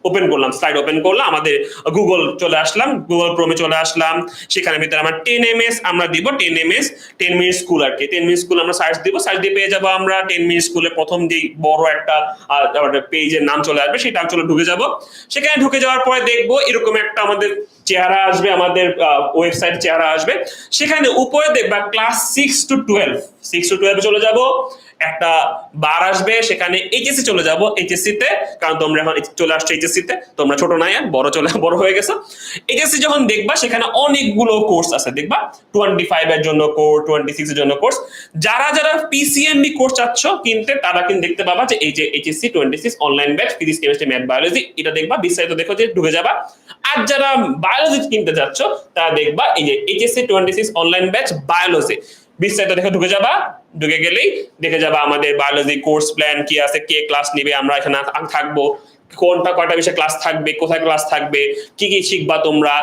ওপেন করলাম, স্লাইড ওপেন করলাম, আমাদের গুগল চলে আসলাম, গুগল ক্রোমে চলে আসলাম, সেখানে ভিতরে আমরা 10ms আমরা দিব, 10ms 10 মিনিট স্কুল, আর কি 10 মিনিট স্কুল আমরা সার্চ দিব, সার্চ দিয়ে পেয়ে যাবো আমরা 10 মিনিট স্কুলের প্রথম যেই বড় একটা পেজের নাম চলে আসবে, সেটা চলে ঢুকে যাব। সেখানে ঢুকে যাওয়ার পরে দেখবো এরকম একটা আমাদের চেহারা আসবে, আমাদের ওয়েবসাইট চেহারা আসবে। সেখানে উপরে দেখবা ক্লাস 6 to 12 চলে যাব, একটা বার আসবে, সেখানে এইচএসসি চলে যাব, এইচএসসি তে, কারণ তোমরা এখন চলে আসছো এইচএসসি তে, তোমরা ছোট নাই আর, বড় হয়ে গেছো। এইচএসসি যখন দেখবা, সেখানে অনেকগুলো কোর্স আছে, দেখবা 25 এর জন্য কোর্স, 26 এর জন্য কোর্স। যারা যারা পিসিএমবি কোর্স চাচ্ছ কিনতে, তারা কিন্তু দেখতে পাবা যে এই যে HSC 26 online batch physics, chemistry, math, biology, এটা দেখবা, বিস্তারিত দেখো যে ঢুকে যাবা। আর যারা বায়োলজি কিনতে যাচ্ছ, তারা দেখবা এই যে এইচএসসি 26 অনলাইন ব্যাচ বায়োলজি, বিস্তারিত দেখে ঢুকে যাবা। ঢুকে গেলেই দেখে যাবা আমাদের বায়োলজি কোর্স প্ল্যান কি আছে, কে ক্লাস নিবে, আমরা এখানে থাকবো, কয়টা বিষয়ে ক্লাস থাকবে, কোথায় ক্লাস থাকবে, কি কি শিখবা তোমরা,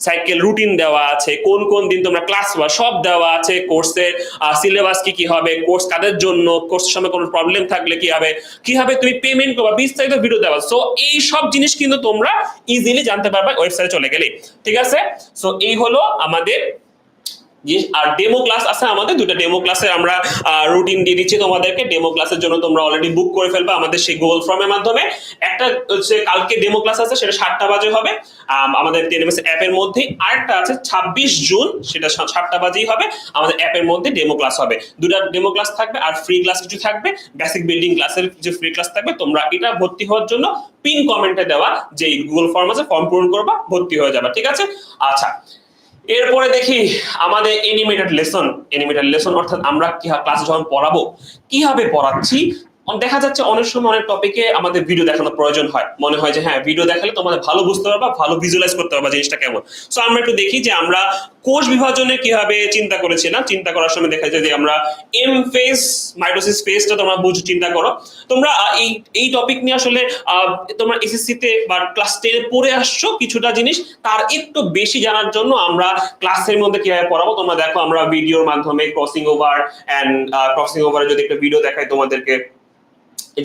সাইকেল রুটিন দেওয়া আছে, কোন কোন দিন তোমরা ক্লাস পাবা, সব দেওয়া আছে। কোর্সের সিলেবাস কি কি হবে, কোর্স কাদের জন্য, কোর্সের সময় কোনো প্রবলেম থাকলে কিভাবে তুমি পেমেন্ট করবা, বিস্তারিত ভিডিও দেওয়া। সো এই সব জিনিস কিন্তু তোমরা ইজিলি জানতে পারবা ওয়েবসাইটে চলে গেলেই, ঠিক আছে? সো এই হলো আমাদের। আর ডেমো ক্লাস আছে আমাদের, 2টা ডেমো ক্লাসের আমরা রুটিন দিয়ে দিচ্ছি তোমাদেরকে। ডেমো ক্লাসের জন্য তোমরা অলরেডি বুক করে ফেলবা আমাদের সেই গুগল ফর্মের মাধ্যমে। একটা হচ্ছে কালকে ডেমো ক্লাস আছে, সেটা 7টা বাজে হবে আমাদের 10ms অ্যাপের মধ্যে। আরেকটা আছে 26 জুন, সেটা 7টা বাজেই হবে, আমাদের অ্যাপের মধ্যে ডেমো ক্লাস হবে। 2টা ডেমো ক্লাস থাকবে, আর ফ্রি ক্লাস কিছু থাকবে, বেসিক বিল্ডিং ক্লাসের যে ফ্রি ক্লাস থাকবে। তোমরা এটা ভর্তি হওয়ার জন্য পিন কমেন্টে দেওয়া যে গুগল ফর্ম আছে, ফর্ম পূরণ করবা, ভর্তি হয়ে যাবে, ঠিক আছে? আচ্ছা, এরপরে দেখি আমাদের অ্যানিমেটেড লেসন অর্থাৎ আমরা কি ক্লাসে যখন পড়াবো, কিভাবে পড়াচ্ছি, দেখা যাচ্ছে অনেক সময় অনেক টপিকে আমাদের ভিডিও দেখানোর প্রয়োজন হয়, মনে হয় যে হ্যাঁ ভিডিও দেখালে তোমাদের ভালো বুঝতে পারবা, ভালো ভিজুয়ালাইজ করতে পারবা জিনিসটা কেমন। সো আমরা একটু দেখি যে আমরা কোষ বিভাজনে কিভাবে চিন্তা করেছিলাম। চিন্তা করার সময় দেখা যায় যে আমরা এম ফেজ মাইটোসিস ফেজটা তোমরা চিন্তা করো। তোমরা এই টপিক নিয়ে আসলে তোমরা এসএসসি তে বা ক্লাস 10 পড়ে আসছো কিছুটা জিনিস, তার একটু বেশি জানার জন্য আমরা ক্লাসের মধ্যে কিভাবে পড়াবো তোমরা দেখো। আমরা ভিডিওর মাধ্যমে ক্রসিং ওভার এন্ড ক্রসিং ওভারে যদি একটা ভিডিও দেখাই তোমাদেরকে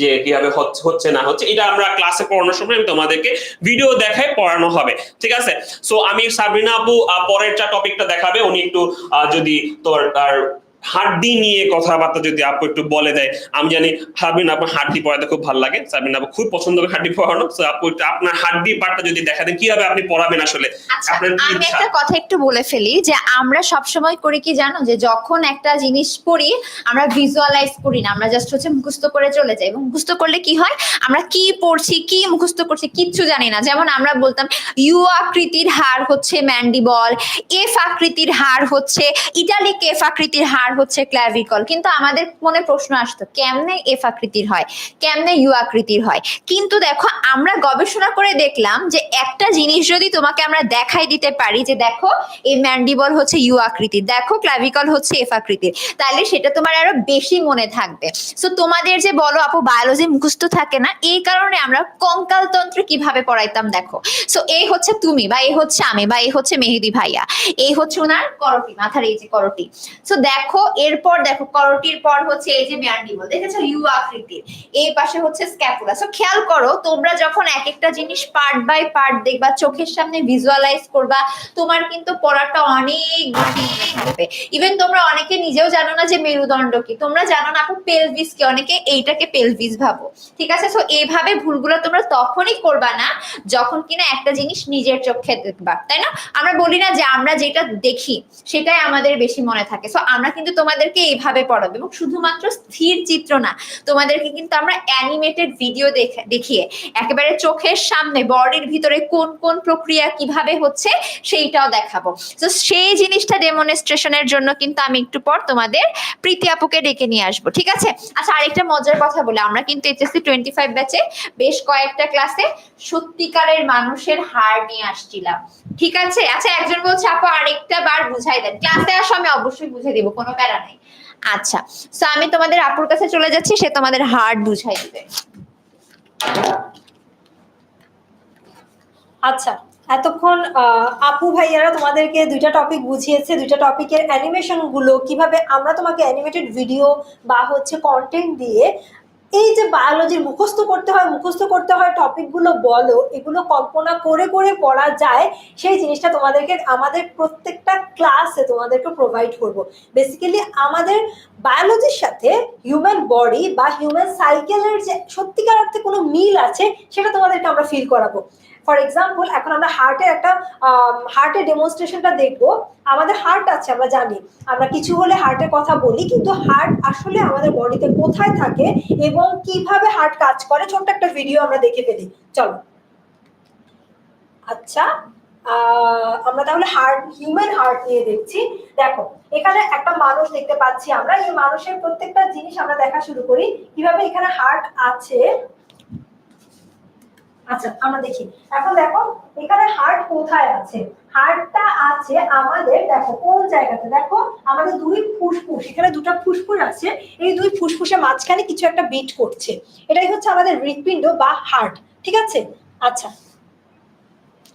যে কিভাবে হচ্ছে না হচ্ছে, এটা আমরা ক্লাসে পড়ানোর সময় আমি তোমাদেরকে ভিডিও দেখায় পড়ানো হবে, ঠিক আছে। সো আমি সাবরিনা আপু পরের টপিকটা দেখাবে, উনি একটু যদি তার হাড্ডি নিয়ে কথাবার্তা যদি আপু একটু বলে দেয়। আমি জানি সাবরিনা আপু হাড্ডি পড়াতে খুব ভালো লাগে, সাবরিনা আপু খুব পছন্দ করে হাড্ডি পড়ানো। সো আপু একটু আপনার হাড্ডি পার্টটা যদি দেখা দেন কিভাবে আপনি পড়াবেন আসলে আপনার কি আমি ইচ্ছা। একটা কথা একটু বলে ফেলি যে আমরা সবসময় করি কি জানো, যে যখন একটা জিনিস পড়ি আমরা ভিজুয়ালাইজ করি না, আমরা জাস্ট হচ্ছে মুখস্থ করে চলে যাই। এবং মুখস্থ করলে কি হয়, আমরা কি পড়ছি কি মুখস্থ করছি কিচ্ছু জানি না। যেমন আমরা বলতাম ইউ আকৃতির হাড় হচ্ছে ম্যান্ডিবল, এফ আকৃতির হাড় হচ্ছে ইটালিক, এফ আকৃতির হাড় হচ্ছে ক্ল্যাভিকল। কিন্তু আমাদের মনে প্রশ্ন আসতো কেমনে এফ আকৃতির হয়, কেমনে ইউ আকৃতির হয়। কিন্তু দেখো আমরা গবেষণা করে দেখলাম যে একটা জিনিস যদি তোমাকে আমরা দেখাই দিতে পারি যে দেখো এই ম্যান্ডিবল হচ্ছে ইউ আকৃতির, দেখো ক্ল্যাভিকল হচ্ছে এফ আকৃতির, তাহলে সেটা তোমার আরো বেশি মনে থাকবে। সো তোমাদের যে বলো আপু বায়োলজি মুখস্থ থাকে না, এই কারণে আমরা কঙ্কাল তন্ত্র কিভাবে পড়াইতাম দেখো। সো এই হচ্ছে তুমি, বা এই হচ্ছে আমি, বা এই হচ্ছে মেহেদি ভাইয়া, এই হচ্ছে ওনার করটি, মাথার এই যে করটি। সো দেখো এরপর দেখো করটির পর হচ্ছে এই যে ম্যান্ডিবল, দেখেছো ইউ আকৃতির, এই পাশে হচ্ছে স্ক্যাপুলা। সো খেয়াল করো তোমরা যখন এক একটা জিনিস পার্ট বাই পার্ট দেখবা, চোখের সামনে ভিজুয়ালাইজ করবা, তোমার কিন্তু পড়াটা অনেক বেশি মনে থাকবে। ইভেন তোমরা অনেকে নিজেও জানো না যে মেরুদণ্ড কি, তোমরা জানো না আপু পেলভিস কি, অনেকে এইটাকে পেলভিস ভাবো, ঠিক আছে। সো এইভাবে ভুলগুলো তোমরা তখনই করবা না যখন কিনা একটা জিনিস নিজের চোখে দেখবা, তাই না? আমরা বলি না যে আমরা যেটা দেখি সেটাই আমাদের বেশি মনে থাকে। সো আমরা কিন্তু তোমাদেরকে এইভাবে পড়াবো, এবং শুধুমাত্র স্থির চিত্র না, তোমাদেরকে কিন্তু আমরা অ্যানিমেটেড ভিডিও দেখিয়ে একেবারে চোখের সামনে বডির ভিতরে কোন কোন প্রক্রিয়া কিভাবে হচ্ছে সেইটাও দেখাবো। তো সেই জিনিসটা ডেমনস্ট্রেশনের জন্য কিন্তু আমি একটু পর তোমাদের প্রীতি আপুকে ডেকে নিয়ে আসবো, ঠিক আছে। আচ্ছা আরেকটা মজার কথা বলে, আমরা কিন্তু এইচএসসি 25 ব্যাচে বেশ কয়েকটা ক্লাসে সত্যিকারের মানুষের হাড় নিয়ে আসছিলাম, ঠিক আছে। আচ্ছা একজন বলছে আপু আরেকটা বার বুঝাই দেন, ক্লাসে আসো আমি অবশ্যই বুঝিয়ে দিব, কোনো প্যারা নাই। আচ্ছা সো আমি তোমাদের আপুর কাছে চলে যাচ্ছি, সে তোমাদের হার্ট বুঝাই দিবে। আচ্ছা, এতক্ষণ আপু ভাইয়ারা তোমাদেরকে দুইটা টপিক বুঝিয়েছে, দুইটা টপিকের অ্যানিমেশন গুলো কিভাবে আমরা তোমাকে অ্যানিমেটেড ভিডিও বা হচ্ছে কন্টেন্ট দিয়ে এই যে বায়োলজির মুখস্থ করতে হয় টপিকগুলো বলো, এগুলো কল্পনা করে করে পড়া যায়, সেই জিনিসটা তোমাদেরকে আমাদের প্রত্যেকটা ক্লাসে তোমাদেরকে প্রোভাইড করব। বেসিক্যালি আমাদের বায়োলজির সাথে হিউম্যান বডি বা হিউম্যান সাইকেলের যে সত্যিকার অর্থে কোনো মিল আছে সেটা তোমাদেরকে আমরা ফিল করাবো। ফর এক্সাম্পল এখন আমরা হার্টের ডেমনস্ট্রেশনটা দেখবো। আমাদের হার্ট আছে আমরা জানি, আমরা কিছু হলে হার্টের কথা বলি, কিন্তু হার্ট আসলে আমাদের বডিতে কোথায় থাকে এবং কিভাবে হার্ট কাজ করে ছোট্ট একটা ভিডিও আমরা দেখে ফেলি, চলো। আচ্ছা আমরা তাহলে হিউম্যান হার্ট নিয়ে দেখছি। দেখো এখানে একটা মানুষ দেখতে পাচ্ছি আমরা, এই মানুষের প্রত্যেকটা জিনিস আমরা দেখা শুরু করি কিভাবে এখানে হার্ট আছে। আচ্ছা আমরা দেখি, এখন দেখো এখানে হার্ট কোথায় আছে, হার্টটা আছে আমাদের দেখো কোন জায়গাতে, দেখো আমাদের দুই ফুসফুস, এখানে দুটো ফুসফুস আছে, এই দুই ফুসফুসের মাঝখানে কিছু একটা বিট করছে, এটাই হচ্ছে আমাদের হৃৎপিণ্ড বা হার্ট, ঠিক আছে। আচ্ছা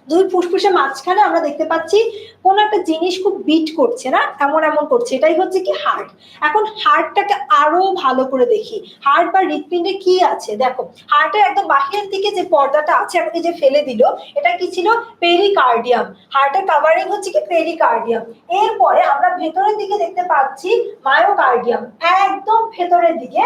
দুই ফুসফুসের মাঝখানে আমরা দেখতে পাচ্ছি কোন একটা জিনিস খুব বিট করছে না, এমন এমন করছে, এটাই হচ্ছে কি হার্ট। এখন হার্টটাকে আরো ভালো করে দেখি, হার্ট বা হৃৎপিণ্ডে কি আছে। দেখো হার্টের একদম বাহিরের দিকে যে পর্দাটা আছে আপনি যে ফেলে দিল, এটা কি ছিল, পেরিকার্ডিয়াম। হার্টের কাভারিং হচ্ছে কি পেরিকার্ডিয়াম। এরপরে আমরা ভেতরের দিকে দেখতে পাচ্ছি মায়োকার্ডিয়াম, একদম ভেতরের দিকে,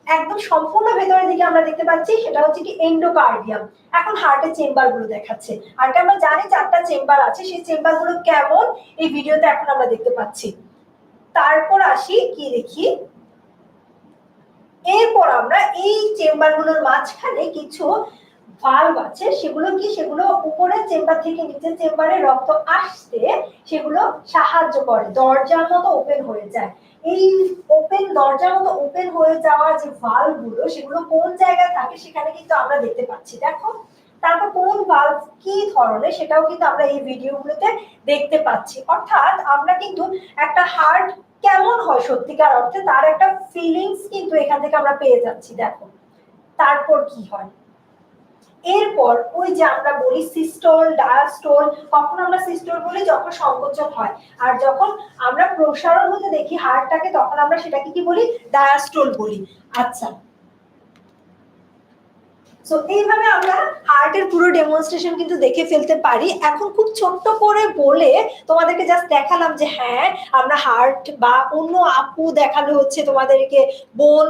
একদম সম্পূর্ণ ভেতরের দিকে আমরা দেখতে পাচ্ছি সেটা হচ্ছে কি এন্ডোকার্ডিয়াম। এখন হার্টের চেম্বার গুলো দেখাচ্ছে, হার্টে আমরা জানি 4টা চেম্বার আছে, সেই চেম্বার গুলো কেমন এই ভিডিওতে এখন আমরা দেখতে পাচ্ছি। তারপর আসি কি দেখি, এরপর আমরা এই চেম্বার গুলোর মাঝখানে কিছু ভালভ আছে, সেগুলো কি, সেগুলো উপরের চেম্বার থেকে নিচের চেম্বারে রক্ত আসতে সেগুলো সাহায্য করে, দরজার মতো ওপেন হয়ে যায়। এই ওপেন দরজার মতো ওপেন হয়ে যাওয়া যে ভালভ গুলো সেগুলো কোন জায়গায় থাকে সেখানে কিন্তু আমরা দেখতে পাচ্ছি। দেখো, তারপর কোন ভালভ কি ধরনের সেটাও কিন্তু আমরা এই ভিডিওগুলোতে দেখতে পাচ্ছি। অর্থাৎ আমরা কিন্তু একটা হার্ট কেমন হয় সত্যিকার অর্থে তার একটা ফিলিংস কিন্তু এখান থেকে আমরা পেয়ে যাচ্ছি। দেখো তারপর কি হয়, এরপর ওই যে আমরা বলি সিস্টোল ডায়াস্টোল, কখন আমরা সিস্টোল বলি যখন সংকোচন হয়, আর যখন আমরা প্রসারণ হতে দেখি হার্টটাকে তখন আমরা সেটাকে কি বলি, ডায়াস্টোল বলি। আচ্ছা, সো এইভাবে আমরা হার্টের পুরো ডেমনস্ট্রেশন কিন্তু দেখে ফেলতে পারি। এখন খুব ছোট্ট করে বলে তোমাদেরকে জাস্ট দেখালাম যে হ্যাঁ আমরা হার্ট, বা অন্য আপু দেখালো হচ্ছে তোমাদেরকে বোন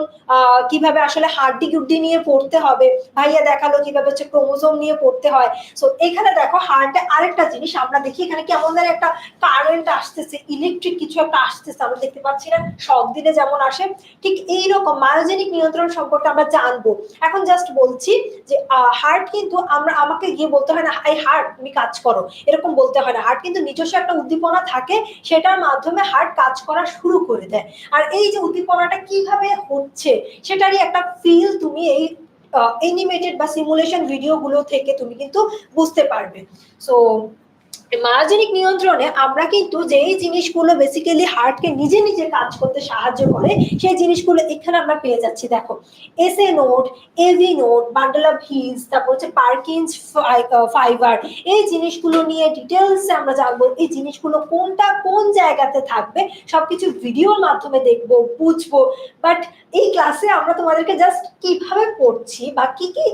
কিভাবে আসলে হাড্ডি গুড্ডি নিয়ে পড়তে হবে, ভাইয়া দেখালো কিভাবে হচ্ছে ক্রোমোজোম নিয়ে পড়তে হয়। সো এখানে দেখো হার্টে আরেকটা জিনিস আমরা দেখি, এখানে কেমন যেন একটা কারেন্ট আসতেছে, ইলেকট্রিক কিছু একটা আসতেছে, আমরা দেখতে পাচ্ছি না, শক দিলে যেমন আসে ঠিক এইরকম মায়োজেনিক নিয়ন্ত্রণ সম্পর্কে আমরা জানবো। এখন জাস্ট বলছি যে হার্ট কিন্তু আমাকে গিয়ে বলতে হয় না এই হার্ট তুমি কাজ করো, এরকম বলতে হয় না। হার্ট কিন্তু নিজস্ব একটা উদ্দীপনা থাকে, সেটার মাধ্যমে হার্ট কাজ করা শুরু করে দেয়। আর এই যে উদ্দীপনাটা কিভাবে হচ্ছে সেটারই একটা ফিল তুমি এই অ্যানিমেটেড বা সিমুলেশন ভিডিওগুলো থেকে তুমি কিন্তু বুঝতে পারবে। সো মায়োজেনিক নিয়ন্ত্রণে আমরা কিন্তু যেই জিনিসগুলো বেসিক্যালি হার্টকে নিজে নিজে কাজ করতে সাহায্য করে সেই জিনিসগুলো এখানে আমরা পেয়ে যাচ্ছি। দেখো SA node, AV node, bundle of His, তারপর হচ্ছে পার্কিন্স ফাইবার, এই জিনিসগুলো নিয়ে ডিটেলস আমরা জানবো। এই জিনিসগুলো কোনটা কোন জায়গাতে থাকবে সবকিছু ভিডিওর মাধ্যমে দেখবো, বুঝবো। বাট এই ক্লাসে আমরা তোমাদেরকে জাস্ট কিভাবে পড়ছি বা কি কি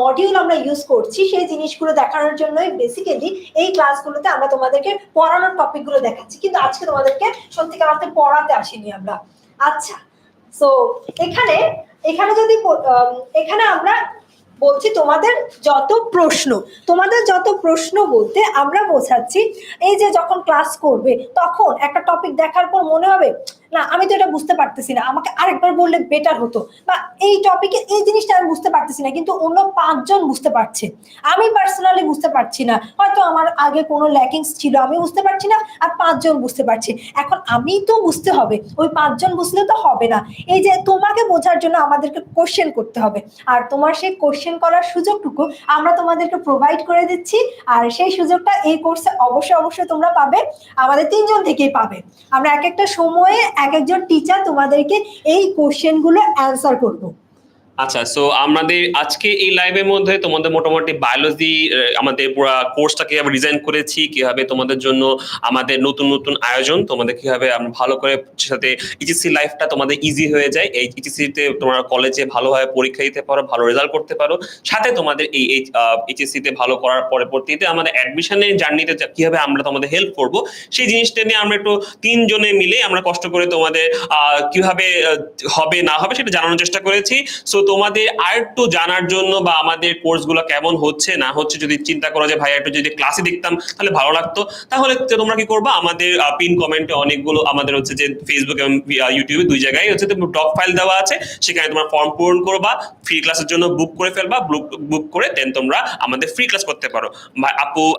মডিউল আমরা ইউজ করছি সেই জিনিসগুলো দেখানোর জন্যই বেসিক্যালি এই ক্লাসগুলোতে আমরা তোমাদেরকে পড়ানোর টপিকগুলো দেখাচ্ছি, কিন্তু আজকে তোমাদেরকে সত্যিকার অর্থে পড়াতে আসিনি আমরা। আচ্ছা, সো এখানে যদি এখানে আমরা বলছি তোমাদের যত প্রশ্ন বলতে আমরা বোঝাচ্ছি এই যে যখন ক্লাস করবে তখন একটা টপিক দেখার পর মনে হবে না আমি তো এটা বুঝতে পারতেছি না, আমাকে আরেকবার বললে বেটার হতো, বা এই টপিকে এই জিনিসটা আমি বুঝতে পারতেছি না কিন্তু অন্য 5 জন বুঝতে পারছে, আমি পার্সোনালি বুঝতে পারছি না, হয়তো আমার আগে কোনো ল্যাকিংস ছিল আমি বুঝতে পারছি না আর 5 জন বুঝতে পারছে, এখন আমি তো বুঝতে হবে, ওই 5 জন বুঝলে তো হবে না। এই যে তোমাকে বোঝার জন্য আমাদেরকে কোশ্চেন করতে হবে, আর তোমার সেই কোশ্চেন করার সুযোগটুকু আমরা তোমাদেরকে প্রোভাইড করে দিচ্ছি। আর সেই সুযোগটা এই কোর্সে অবশ্যই তোমরা পাবে, আমাদের 3 জন থেকেই পাবে। আমরা এক একটা সময়ে এক একজন টিচার তোমাদেরকে এই কোশ্চেন গুলো অ্যান্সার করবো। আচ্ছা, সো আমাদের আজকে এই লাইভের মধ্যে তোমাদের মোটামুটি বায়োলজি আমাদের পুরো কোর্সটা কিভাবে ডিজাইন করেছি, কিভাবে তোমাদের জন্য আমাদের নতুন নতুন আয়োজন, তোমাদের কিভাবে আমরা ভালো করে সাথে এইচএসসি লাইফটা তোমাদের ইজি হয়ে যায়, এই এইচএসসি তে তোমরা কলেজে ভালোভাবে পরীক্ষা দিতে পারো, ভালো রেজাল্ট করতে পারো, সাথে তোমাদের এই এইচএসসি তে ভালো করার পরবর্তীতে আমাদের অ্যাডমিশনের জার্নিতে কিভাবে আমরা তোমাদের হেল্প করব সেই জিনিসটা নিয়ে আমরা একটু 3 জনে মিলে আমরা কষ্ট করে তোমাদের কিভাবে হবে না হবে সেটা জানানোর চেষ্টা করেছি। সো তোমাদের আর একটু জানার জন্য বা আমাদের কোর্সগুলো কেমন হচ্ছে না হচ্ছে যদি চিন্তা করো যে ভাই একটু যদি ক্লাসে দেখতাম তাহলে ভালো লাগতো, তাহলে তোমরা কি করবা, আমাদের পিন কমেন্টে অনেকগুলো আমাদের হচ্ছে যে ফেসবুক এবং ইউটিউবে 2 জায়গায় হচ্ছে ডক ফাইল দেওয়া আছে, সেখানে তোমরা ফর্ম পূরণ করবা, ফ্রি ক্লাসের জন্য বুক করে ফেলবা, বুক করে দেন তোমরা আমাদের ফ্রি ক্লাস করতে পারো।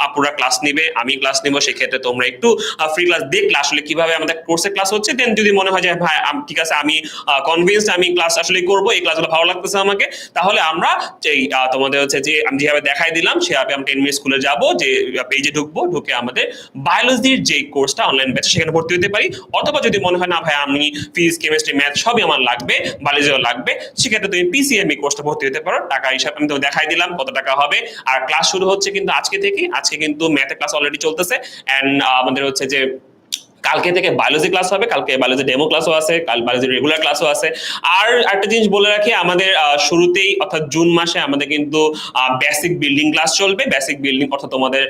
আপুরা ক্লাস নিবে, আমি ক্লাস নিব, সেক্ষেত্রে তোমরা একটু ফ্রি ক্লাস দেখলে আসলে কিভাবে আমাদের কোর্সে ক্লাস হচ্ছে, দেন যদি মনে হয় যে ভাই ঠিক আছে আমি কনভিন্সড আমি ক্লাস আসলে করবো, এই ক্লাসগুলো ভালো লাগতেছে আমাকে, তাহলে আমরা এই তোমাদের হচ্ছে যে আমি যেভাবে দেখাই দিলাম সেভাবে আমি 10 মিনিট স্কুলে যাবো, যে পেজে ঢুকে আমাদের বায়োলজির যে কোর্সটা অনলাইন ব্যাচে সেখানে ভর্তি হতে পারি। অথবা যদি মনে হয় না ভাই আমি ফিজিক্স কেমিস্ট্রি ম্যাথ সবই আমার লাগবে, বায়োলজিও লাগবে, সেক্ষেত্রে তুমি পিসিএমই কোর্সটা ভর্তি হতে পারো। টাকা হিসাব আমি তো দেখাই দিলাম কত টাকা হবে। আর ক্লাস শুরু হচ্ছে কিন্তু আজকে থেকে, আজকে কিন্তু ম্যাথের ক্লাস অলরেডি চলতেছে, এন্ড আমাদের হচ্ছে যে কালকে থেকে বায়োলজি ক্লাস হবে, কালকে বায়োলজি ডেমো ক্লাসও আছে, কাল বায়োলজি রেগুলার ক্লাসও আছে। আর একটা জিনিস বলে রাখি, আমাদের শুরুতেই অর্থাৎ জুন মাসে আমাদের কিন্তু বেসিক বিল্ডিং ক্লাস চলবে। বেসিক বিল্ডিং অর্থাৎ তোমাদের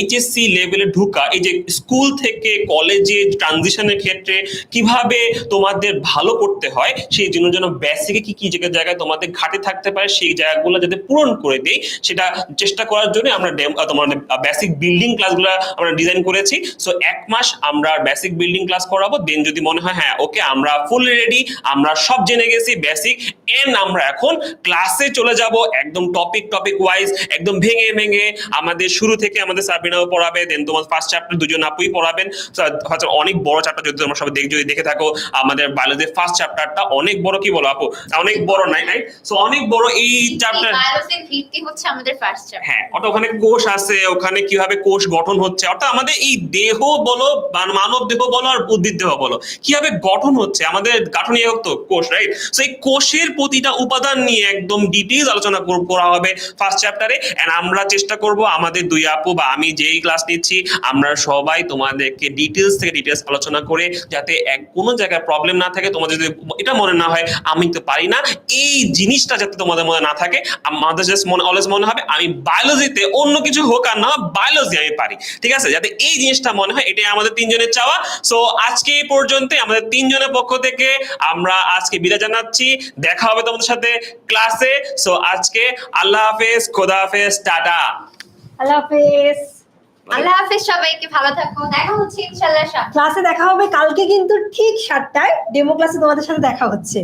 এইচএসসি লেভেলে ঢুকা, এই যে স্কুল থেকে কলেজে ট্রানজিশনের ক্ষেত্রে কিভাবে তোমাদের ভালো করতে হয় সেই জন্য বেসিকে কি কি জায়গায় তোমাদের ঘাটে থাকতে পারে সেই জায়গাগুলো যাতে পূরণ করে দেই সেটা চেষ্টা করার জন্য আমরা তোমাদের বেসিক বিল্ডিং ক্লাসগুলো আমরা ডিজাইন করেছি। সো 1 মাস আমরা বেসিক বিল্ডিং ক্লাস করাবো, দেন যদি মনে হয় হ্যাঁ ওকে আমরা ফুল রেডি, আমরা সব জেনে গেছি বেসিক, এন্ড আমরা এখন ক্লাসে চলে যাব একদম টপিক ওয়াইজ, একদম ভেঙে ভেঙে আমাদের শুরু থেকে আমাদের সাবিনাও পড়াবে, দেন তোমার ফার্স্ট চ্যাপ্টার দুজন আপুই পড়াবেন। হয়তো অনেক বড় চ্যাপ্টার, যদি তোমরা সবাই যদি দেখে থাকো আমাদের বায়োলজির ফার্স্ট চ্যাপ্টারটা অনেক বড়, কি বলো আপু? অনেক বড় নাই রাইট? সো অনেক বড় এই চ্যাপ্টার। বায়োলজির ভিত্তি হচ্ছে আমাদের ফার্স্ট চ্যাপ্টার। হ্যাঁ, অর্থাৎ ওখানে কোষ আছে, ওখানে কিভাবে কোষ গঠন হচ্ছে, অর্থাৎ আমাদের এই দেহ বলো, মানব দেহ বলো আর উদ্ভিদ দেহ বলো, কিভাবে গঠন হচ্ছে, আমাদের গাঠনিক তো কোষ রাইট? সো এই কোষের প্রতিটা উপাদান নিয়ে একদম ডিটেইলস আলোচনা করা হবে ফার্স্ট চ্যাপ্টারে। এন্ড আমরা চেষ্টা করব আমাদের দুই আপু বা আমি যেই ক্লাস নিচ্ছি আমরা সবাই তোমাদেরকে ডিটেইলস থেকে ডিটেইলস আলোচনা করে, যাতে কোনো জায়গায় প্রবলেম না থাকে, তোমাদের যদি এটা মনে না হয় আমি তো পারি না, এই জিনিসটা যাতে তোমাদের মনে না থাকে। আমাদের জাস্ট অলওয়েজ মনে হবে আমি বায়োলজিতে অন্য কিছু হোক আর না বায়োলজি আমি পারি, ঠিক আছে? যাতে এই জিনিসটা মনে হয়, এটাই আমাদের তিনজনের চাওয়া। সো আজকে এই পর্যন্ত আমাদের তিনজনের পক্ষ থেকে আমরা আজকে বিদায় জানাচ্ছি। দেখা হবে তোমাদের সাথে ক্লাসে। সো আজকে আল্লাহ হাফেজ, খোদা হাফেজ, টাটা। আল্লাহ হাফেজ। আল্লাহ হাফেজ, সবাইকে ভালো থাকো, দেখা হচ্ছে ইনশাআল্লাহ। ক্লাসে দেখা হবে কালকে কিন্তু ঠিক 7টায়, ডেমো ক্লাসে তোমাদের সাথে দেখা হচ্ছে।